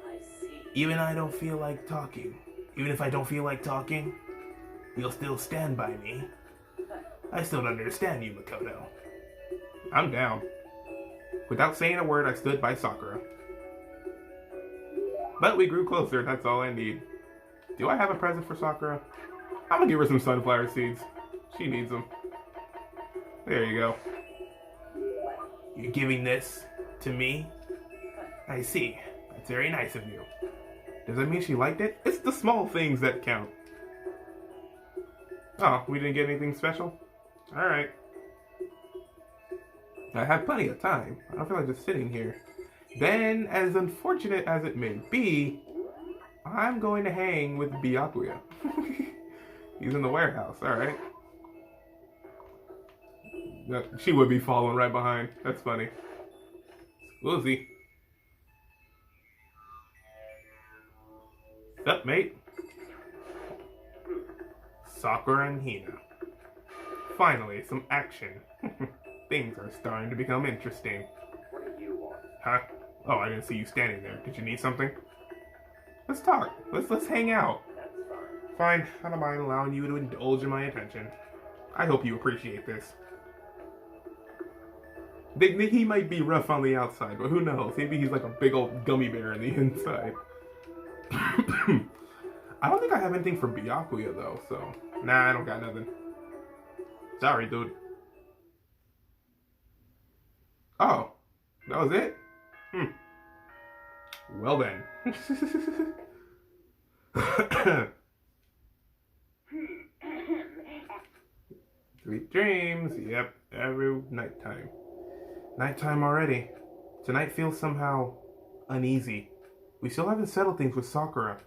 I see. Even I don't feel like talking. Even if I don't feel like talking, you'll still stand by me. I still don't understand you, Makoto. I'm down. Without saying a word, I stood by Sakura. But we grew closer, that's all I need. Do I have a present for Sakura? I'm gonna give her some sunflower seeds. She needs them. There you go. You're giving this to me? I see. That's very nice of you. Does that mean she liked it? It's the small things that count. Oh, we didn't get anything special? Alright. I have plenty of time. I don't feel like just sitting here. Then, as unfortunate as it may be, I'm going to hang with Byakuya. He's in the warehouse, alright. She would be following right behind. That's funny. Woozy. What's up, mate? Sakura and Hina. Finally, some action. Things are starting to become interesting. What do you want? Huh? Oh, I didn't see you standing there. Did you need something? Let's talk. Let's hang out. That's fine. Fine, I don't mind allowing you to indulge in my attention. I hope you appreciate this. He might be rough on the outside, but who knows? Maybe he's like a big old gummy bear on the inside. I don't think I have anything for Byakuya though, so nah, I don't got nothing. Sorry, dude. Oh, that was it? Well then. Sweet dreams. Yep, every nighttime. Nighttime already. Tonight feels somehow uneasy. We still haven't settled things with Sakura.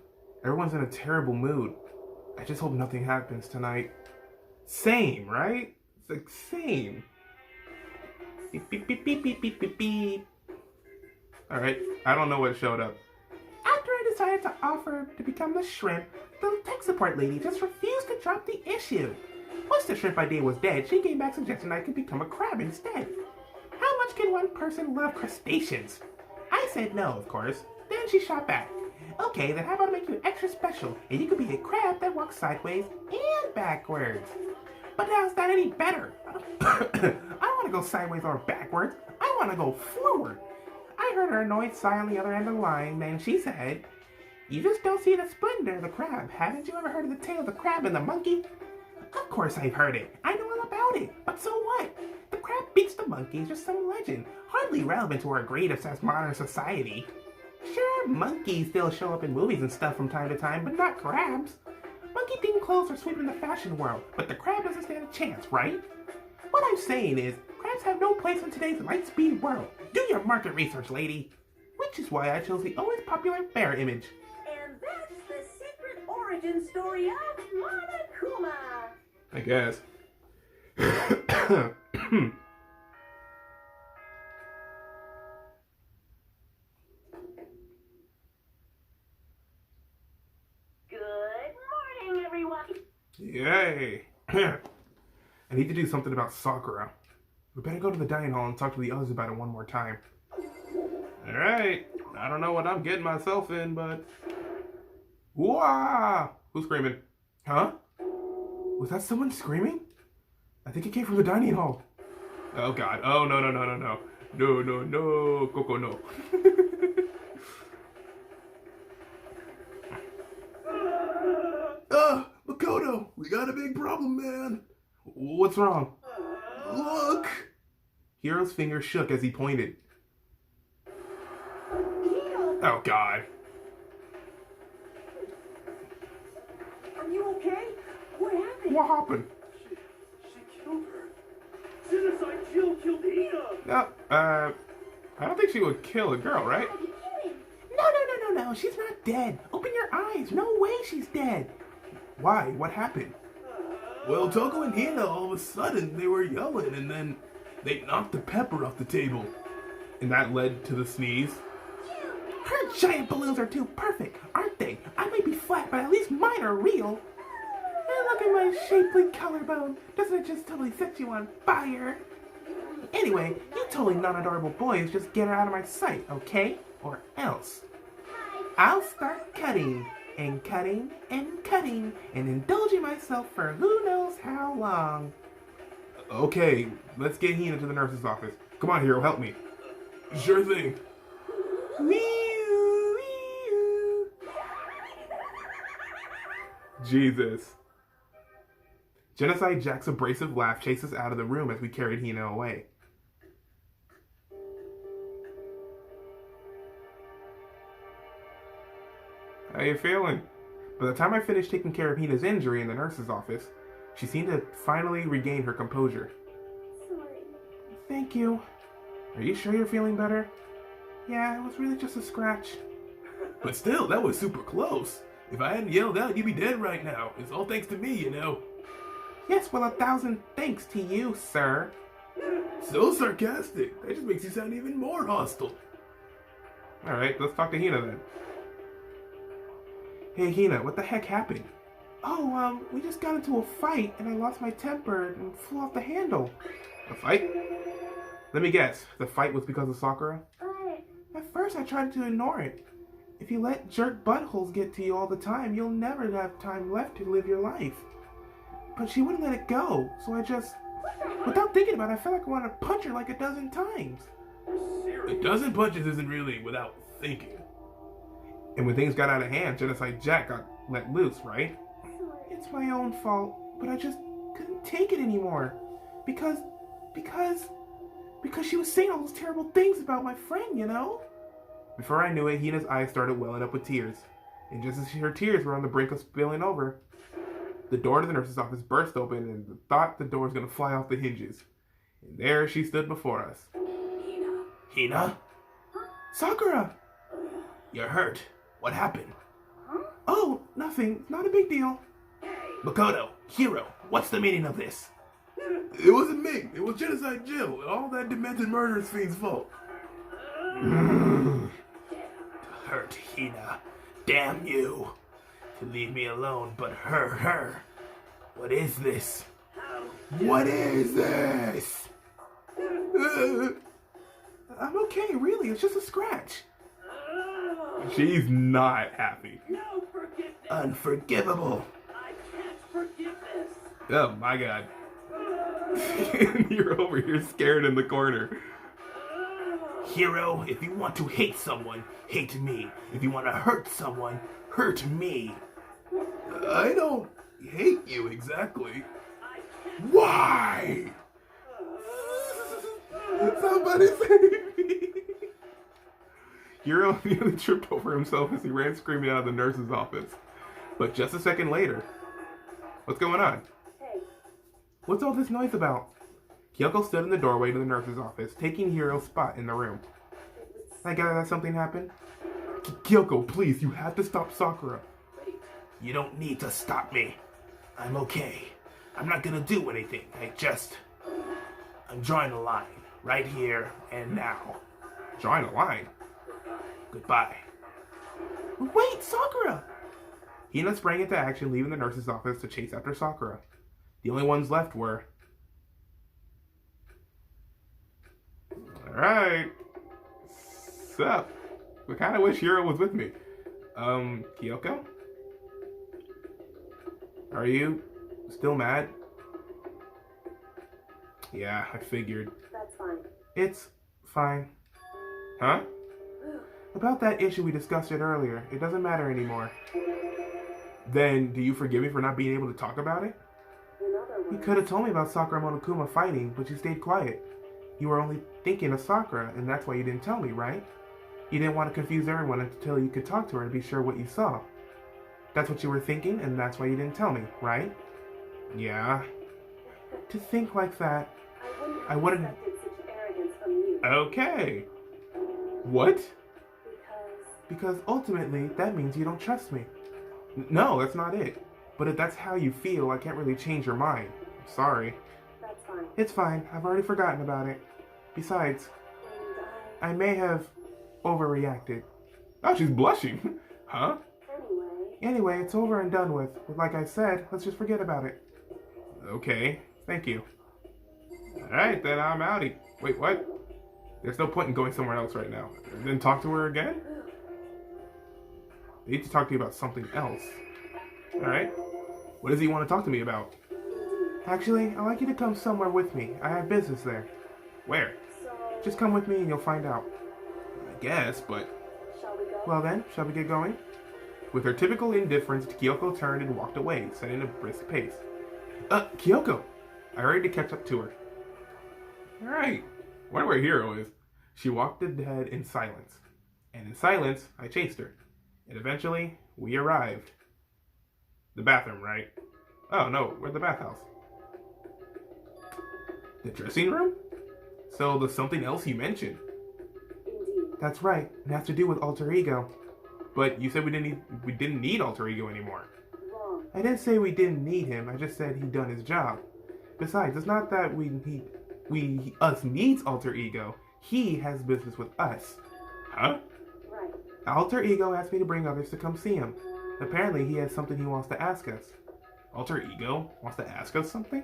Everyone's in a terrible mood. I just hope nothing happens tonight. Same, right? It's like same. Beep, beep, beep, beep, beep, beep, beep, beep. Alright, I don't know what showed up. After I decided to offer to become the shrimp, the tech support lady just refused to drop the issue. Once the shrimp idea was dead, she came back suggesting I could become a crab instead. How much can one person love crustaceans? I said no, of course. Then she shot back. Okay, then how about I make you extra special, and you could be a crab that walks sideways and backwards. But how's that any better? I don't want to go sideways or backwards. I want to go forward. I heard her annoyed sigh on the other end of the line, then she said, "You just don't see the splendor of the crab. Haven't you ever heard of the tale of the crab and the monkey?" Of course I've heard it. I know all about it. But so what? The crab beats the monkey is just some legend, hardly relevant to our great obsessed modern society. Sure, monkeys still show up in movies and stuff from time to time, but not crabs. Monkey-themed clothes are sweeping the fashion world, but the crab doesn't stand a chance, right? What I'm saying is, crabs have no place in today's light-speed world. Do your market research, lady. Which is why I chose the always popular bear image. And that's the secret origin story of Monokuma. I guess. Good morning, everyone. Yay! I need to do something about Sakura. We better go to the dining hall and talk to the others about it one more time. Alright. I don't know what I'm getting myself in, but... Wah! Who's screaming? Huh? Was that someone screaming? I think it came from the dining hall. Oh god. Oh, no, no, no, no, no. No, no, no. Coco, no. Makoto! We got a big problem, man! What's wrong? Look! Hiro's finger shook as he pointed. Oh god. Are you okay? What happened? What happened? She killed her. Oh, I don't think she would kill a girl, right? No, she's not dead. Open your eyes. No way she's dead. Why? What happened? Well, Toko and Hina, all of a sudden, they were yelling, and then they knocked the pepper off the table. And that led to the sneeze. Her giant balloons are too perfect, aren't they? I may be flat, but at least mine are real. And look at my shapely collarbone. Doesn't it just totally set you on fire? Anyway, you totally non-adorable boys just get her out of my sight, okay? Or else. I'll start cutting, and cutting, and cutting, and indulging myself for who knows how long. Okay, let's get Hina to the nurse's office. Come on, Hero, help me. Sure thing. Jesus. Genocide Jack's abrasive laugh chased us out of the room as we carried Hina away. How you feeling? By the time I finished taking care of Hina's injury in the nurse's office, she seemed to finally regain her composure. Sorry. Thank you. Are you sure you're feeling better? Yeah, it was really just a scratch. But still, that was super close. If I hadn't yelled out, you'd be dead right now. It's all thanks to me, you know. Yes, well, 1,000 thanks to you, sir. So sarcastic. That just makes you sound even more hostile. Alright, let's talk to Hina then. Hey Hina, what the heck happened? Oh, we just got into a fight, and I lost my temper and flew off the handle. A fight? Let me guess, the fight was because of Sakura? At first, I tried to ignore it. If you let jerk buttholes get to you all the time, you'll never have time left to live your life. But she wouldn't let it go, so I just... Without thinking about it, I felt like I wanted to punch her like a dozen times. A dozen punches isn't really without thinking. And when things got out of hand, Genocide Jack got let loose, right? It's my own fault, but I just couldn't take it anymore. Because she was saying all those terrible things about my friend, you know? Before I knew it, Hina's eyes started welling up with tears. And just as her tears were on the brink of spilling over, the door to the nurse's office burst open and the thought the door was going to fly off the hinges. And there she stood before us. Hina? Sakura! You're hurt. What happened? Oh, nothing. Not a big deal. Makoto, Hiro, what's the meaning of this? It wasn't me. It was Genocide Jill. All that demented murderous fiend's fault. Hurt Hina. Damn you. To leave me alone, but her. What is this? What is this? I'm okay, really. It's just a scratch. She's not happy. No forgiveness. Unforgivable. I can't forgive this. Oh my god. You're over here scared in the corner. Hero, if you want to hate someone, hate me. If you want to hurt someone, hurt me. I don't hate you exactly. Why? Somebody save me. Hiro nearly tripped over himself as he ran screaming out of the nurse's office. But just a second later, what's going on? Hey, What's all this noise about? Kyoko stood in the doorway to the nurse's office, taking Hiro's spot in the room. I gather that something happened? Kyoko, please, you have to stop Sakura. You don't need to stop me. I'm okay. I'm not gonna do anything. I'm drawing a line. Right here and now. Drawing a line. Goodbye. Wait, Sakura! Hina sprang into action, leaving the nurse's office to chase after Sakura. The only ones left were... Alright. Sup? I kinda wish Hiro was with me. Kyoko? Are you still mad? Yeah, I figured. that's fine. It's fine. Huh? About that issue we discussed it earlier. It doesn't matter anymore. Then, do you forgive me for not being able to talk about it? In other You words, could have told me about Sakura and Monokuma fighting, but you stayed quiet. You were only thinking of Sakura, and that's why you didn't tell me, right? You didn't want to confuse everyone until you could talk to her and be sure what you saw. That's what you were thinking, and that's why you didn't tell me, right? Yeah. To think like that, I wouldn't- have expected such arrogance from you. Okay. What? Because Because ultimately, that means you don't trust me. No, that's not it. But if that's how you feel, I can't really change your mind. I'm sorry. that's fine. It's fine. I've already forgotten about it. Besides, And I may have overreacted. Oh, she's blushing. Huh? Anyway, it's over and done with. But like I said, let's just forget about it. Okay. Thank you. Alright, then I'm outie. Wait, what? There's no point in going somewhere else right now. Then talk to her again? I need to talk to you about something else. Alright. What does he want to talk to me about? Actually, I'd like you to come somewhere with me. I have business there. Where? so Just come with me and you'll find out. I guess, but... shall we go? Well then, shall we get going? With her typical indifference, Kyoko turned and walked away, setting a brisk pace. Kyoko! I hurried to catch up to her. Alright. Wonder where Hiro is. She walked ahead in silence. And in silence, I chased her. And eventually, we arrived. The bathroom, right? Oh, no, we're at the bathhouse. The dressing room? So there's something else you mentioned. Indeed. That's right. It has to do with alter ego. But you said we didn't need alter ego anymore. Wrong. I didn't say we didn't need him. I just said he'd done his job. Besides, it's not that us needs alter ego. He has business with us. Huh? Right. Alter ego asked me to bring others to come see him. Apparently, he has something he wants to ask us. Alter ego wants to ask us something?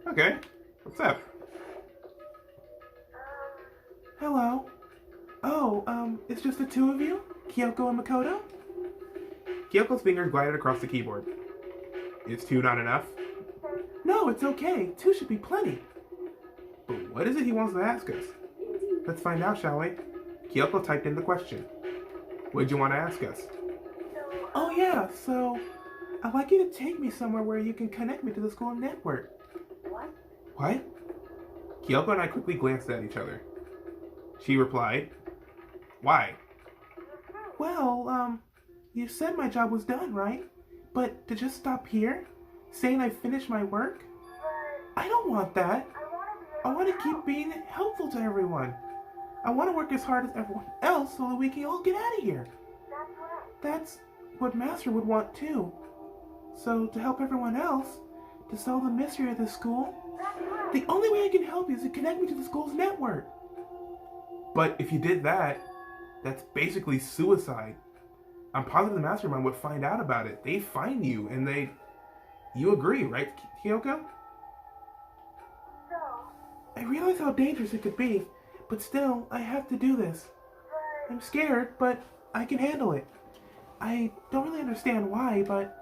Okay. What's up? Hello. Oh, it's just the two of you? Kyoko and Makoto? Kyoko's fingers glided across the keyboard. Is two not enough? No, it's okay. Two should be plenty. But what is it he wants to ask us? Indeed. Let's find out, shall we? Kyoko typed in the question. What did you want to ask us? Oh yeah, so I'd like you to take me somewhere where you can connect me to the school network. What? What? Kyoko and I quickly glanced at each other. She replied, Why? Well, you said my job was done, right? But to just stop here, saying I finished my work? I don't want that. I want to keep being helpful to everyone. I want to work as hard as everyone else so that we can all get out of here. That's what Master would want too. So to help everyone else, to solve the mystery of this school, the only way I can help you is to connect me to the school's network. But if you did that, that's basically suicide. I'm positive the mastermind would find out about it. They'd find you and You agree, right, Kyoko? I realize how dangerous it could be, but still, I have to do this. I'm scared, but I can handle it. I don't really understand why, but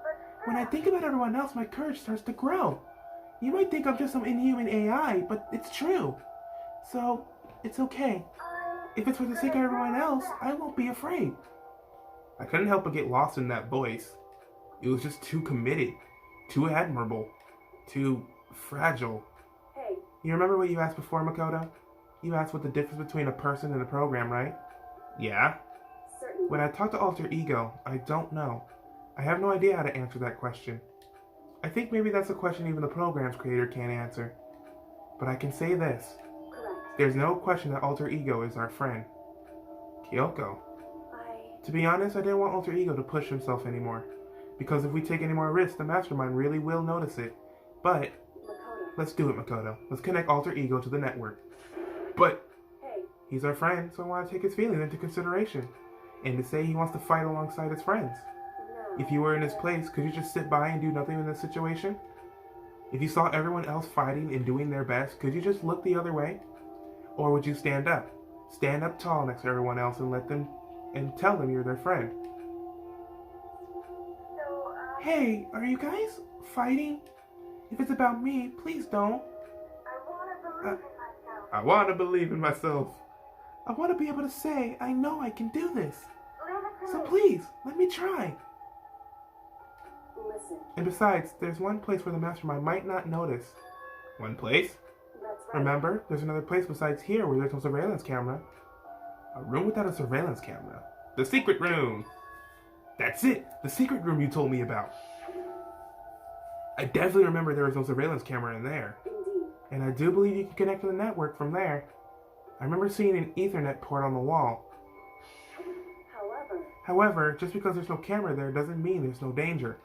when I think about everyone else, my courage starts to grow. You might think I'm just some inhuman AI, but it's true. So, it's okay. If it's for the sake of everyone else, I won't be afraid. I couldn't help but get lost in that voice. It was just too committed, too admirable, too fragile. Hey, You remember what you asked before, Makoto? You asked what the difference between a person and a program, right? Yeah? certainly. When I talk to Alter Ego, I don't know. I have no idea how to answer that question. I think maybe that's a question even the program's creator can't answer. But I can say this. Correct. There's no question that Alter Ego is our friend. Kyoko. To be honest, I didn't want Alter Ego to push himself anymore. Because if we take any more risks, the Mastermind really will notice it. But, Makoto. let's do it, Makoto. Let's connect Alter Ego to the network. But, Hey, he's our friend, so I want to take his feelings into consideration. And to say he wants to fight alongside his friends. no. If you were in his place, could you just sit by and do nothing in this situation? If you saw everyone else fighting and doing their best, could you just look the other way? Or would you stand up? Stand up tall next to everyone else and tell them you're their friend. Hey, are you guys fighting? If it's about me, please don't. I want to believe in myself. I want to be able to say, I know I can do this. So please, let me try. Listen, And besides, there's one place where the Mastermind might not notice. One place? that's right. Remember, there's another place besides here where there's no surveillance camera. A room without a surveillance camera. The secret room. That's it. The secret room you told me about. I definitely remember there was no surveillance camera in there. Indeed. And I do believe you can connect to the network from there. I remember seeing an Ethernet port on the wall. However, just because there's no camera there doesn't mean there's no danger.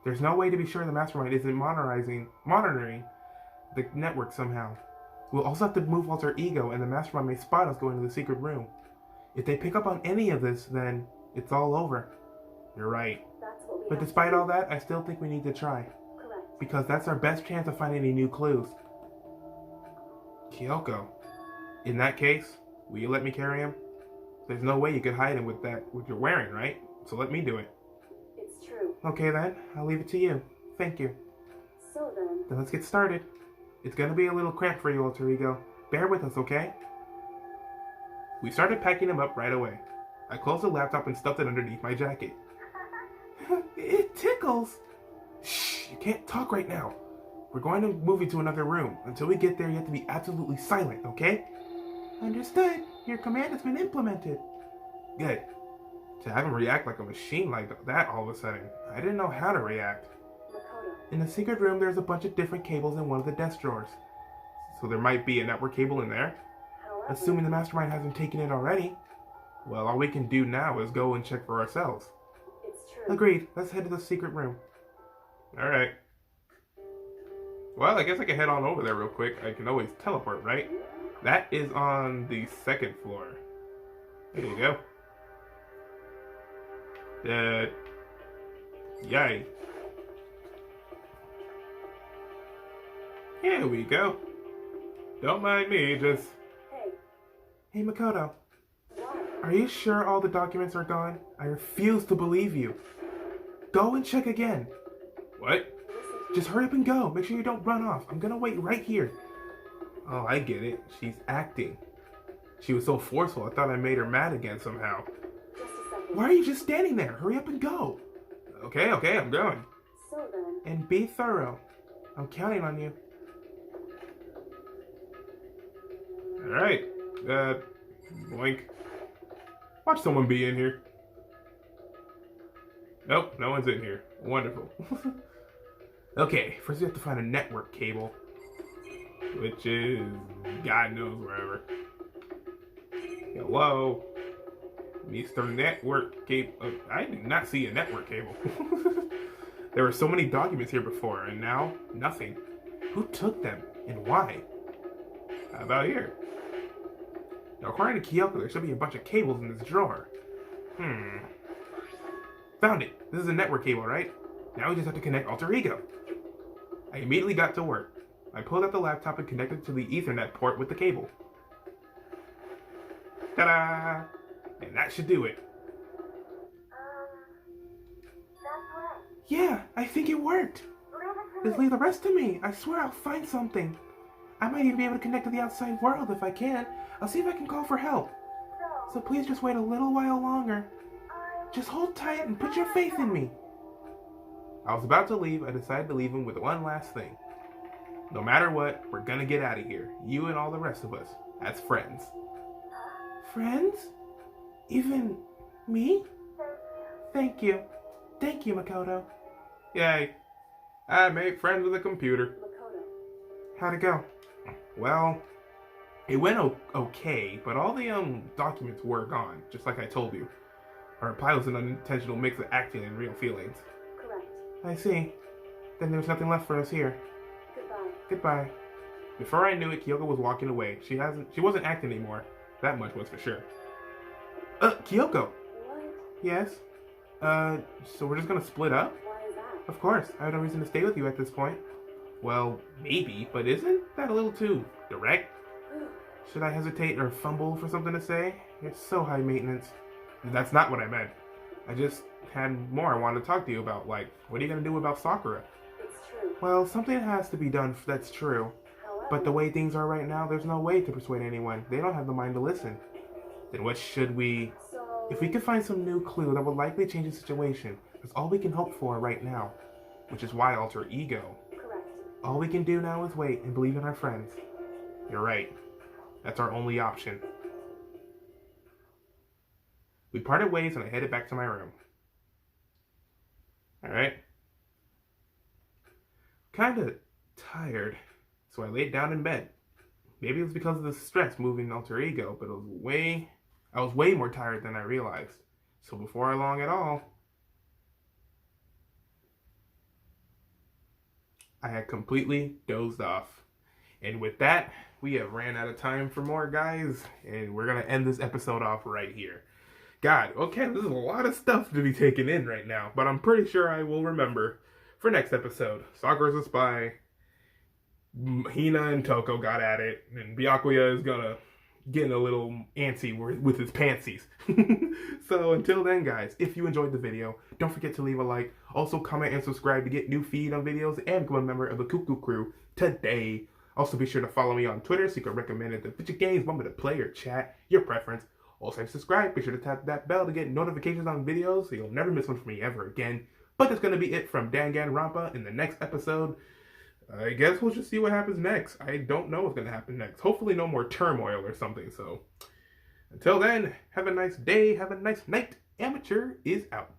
There's no way to be sure the mastermind isn't monitoring the network somehow. We'll also have to move alter ego, and the mastermind may spot us going to the secret room. If they pick up on any of this, then it's all over. You're right. But despite all that, I still think we need to try. Because that's our best chance of finding any new clues. Kyoko. In that case, will you let me carry him? There's no way you could hide him with what you're wearing, right? So let me do it. It's true. Okay then, I'll leave it to you. Thank you. So then... Then let's get started. It's gonna be a little cramped for you, alter ego. Bear with us, okay? We started packing him up right away. I closed the laptop and stuffed it underneath my jacket. It tickles! Shh, you can't talk right now. We're going to move you to another room. Until we get there, you have to be absolutely silent, okay? Understood. Your command has been implemented. Good. To have him react like a machine like that all of a sudden, I didn't know how to react. Makoto. In the secret room, there's a bunch of different cables in one of the desk drawers. So there might be a network cable in there. However... Assuming the mastermind hasn't taken it already. Well, all we can do now is go and check for ourselves. It's true. Agreed. Let's head to the secret room. Alright. Well, I guess I can head on over there real quick. I can always teleport, right? That is on the second floor. There you go. Yay. Here we go. Don't mind me, just... Hey, Hey, Makoto. what? Are you sure all the documents are gone? I refuse to believe you. Go and check again. What? Listen to Just hurry up and go. Make sure you don't run off. I'm gonna wait right here. Oh, I get it. She's acting. She was so forceful, I thought I made her mad again somehow. just a second. Why are you just standing there? Hurry up and go. Okay, I'm going. So then... And be thorough. I'm counting on you. Alright. Boink. Watch someone be in here. Nope, no one's in here. Wonderful. Okay, first we have to find a network cable. Which is... God knows wherever. Hello? Mr. Network Cable. I did not see a network cable. There were so many documents here before, and now, nothing. Who took them, and why? How about here? Now, according to Kyoko, there should be a bunch of cables in this drawer. Found it! This is a network cable, right? Now we just have to connect alter ego. I immediately got to work. I pulled out the laptop and connected it to the Ethernet port with the cable. Ta-da! And that should do it. That's right. Yeah, I think it worked. Just leave the rest to me. I swear I'll find something. I might even be able to connect to the outside world if I can. I'll see if I can call for help. So please just wait a little while longer. Just hold tight and put your faith in me. I was about to leave. I decided to leave him with one last thing. No matter what, we're gonna get out of here. You and all the rest of us. As friends. Friends? Even me? Thank you. Thank you, Makoto. Yay. I made friends with a computer. Makoto. How'd it go? Well, it went okay, but all the documents were gone, just like I told you. Our reply was an unintentional mix of acting and real feelings. Correct. I see. Then there's nothing left for us here. Goodbye. Goodbye. Before I knew it, Kyoko was walking away. She wasn't acting anymore. That much was for sure. Kyoko! What? Yes? So we're just gonna split up? Why is that? Of course. I have no reason to stay with you at this point. Well, maybe, but isn't that a little too direct? Should I hesitate or fumble for something to say? You're so high maintenance. That's not what I meant. I just had more I wanted to talk to you about, like, what are you gonna do about Sakura? It's true. Well, something has to be done, that's true. However... But the way things are right now, there's no way to persuade anyone. They don't have the mind to listen. Then what should we... So... If we could find some new clue that will likely change the situation, that's all we can hope for right now. Which is why alter ego. Correct. All we can do now is wait and believe in our friends. You're right. That's our only option. We parted ways and I headed back to my room. Alright. Kinda tired, so I laid down in bed. Maybe it was because of the stress moving alter ego, but I was way more tired than I realized. So before long at all, I had completely dozed off. And with that, we have ran out of time for more, guys, and we're going to end this episode off right here. God, okay, this is a lot of stuff to be taken in right now, but I'm pretty sure I will remember for next episode. Sakura's a spy, Hina and Toko got at it, and Byakuya is gonna get a little antsy with his pantsies. So until then, guys, if you enjoyed the video, don't forget to leave a like. Also, comment and subscribe to get new feed on videos and become a member of the Cuckoo Crew today. Also, be sure to follow me on Twitter so you can recommend the video games want me to play or chat, your preference. Also, subscribe. Be sure to tap that bell to get notifications on videos so you'll never miss one from me ever again. But that's going to be it from Danganronpa in the next episode. I guess we'll just see what happens next. I don't know what's going to happen next. Hopefully no more turmoil or something. So until then, have a nice day, have a nice night. Amateur is out.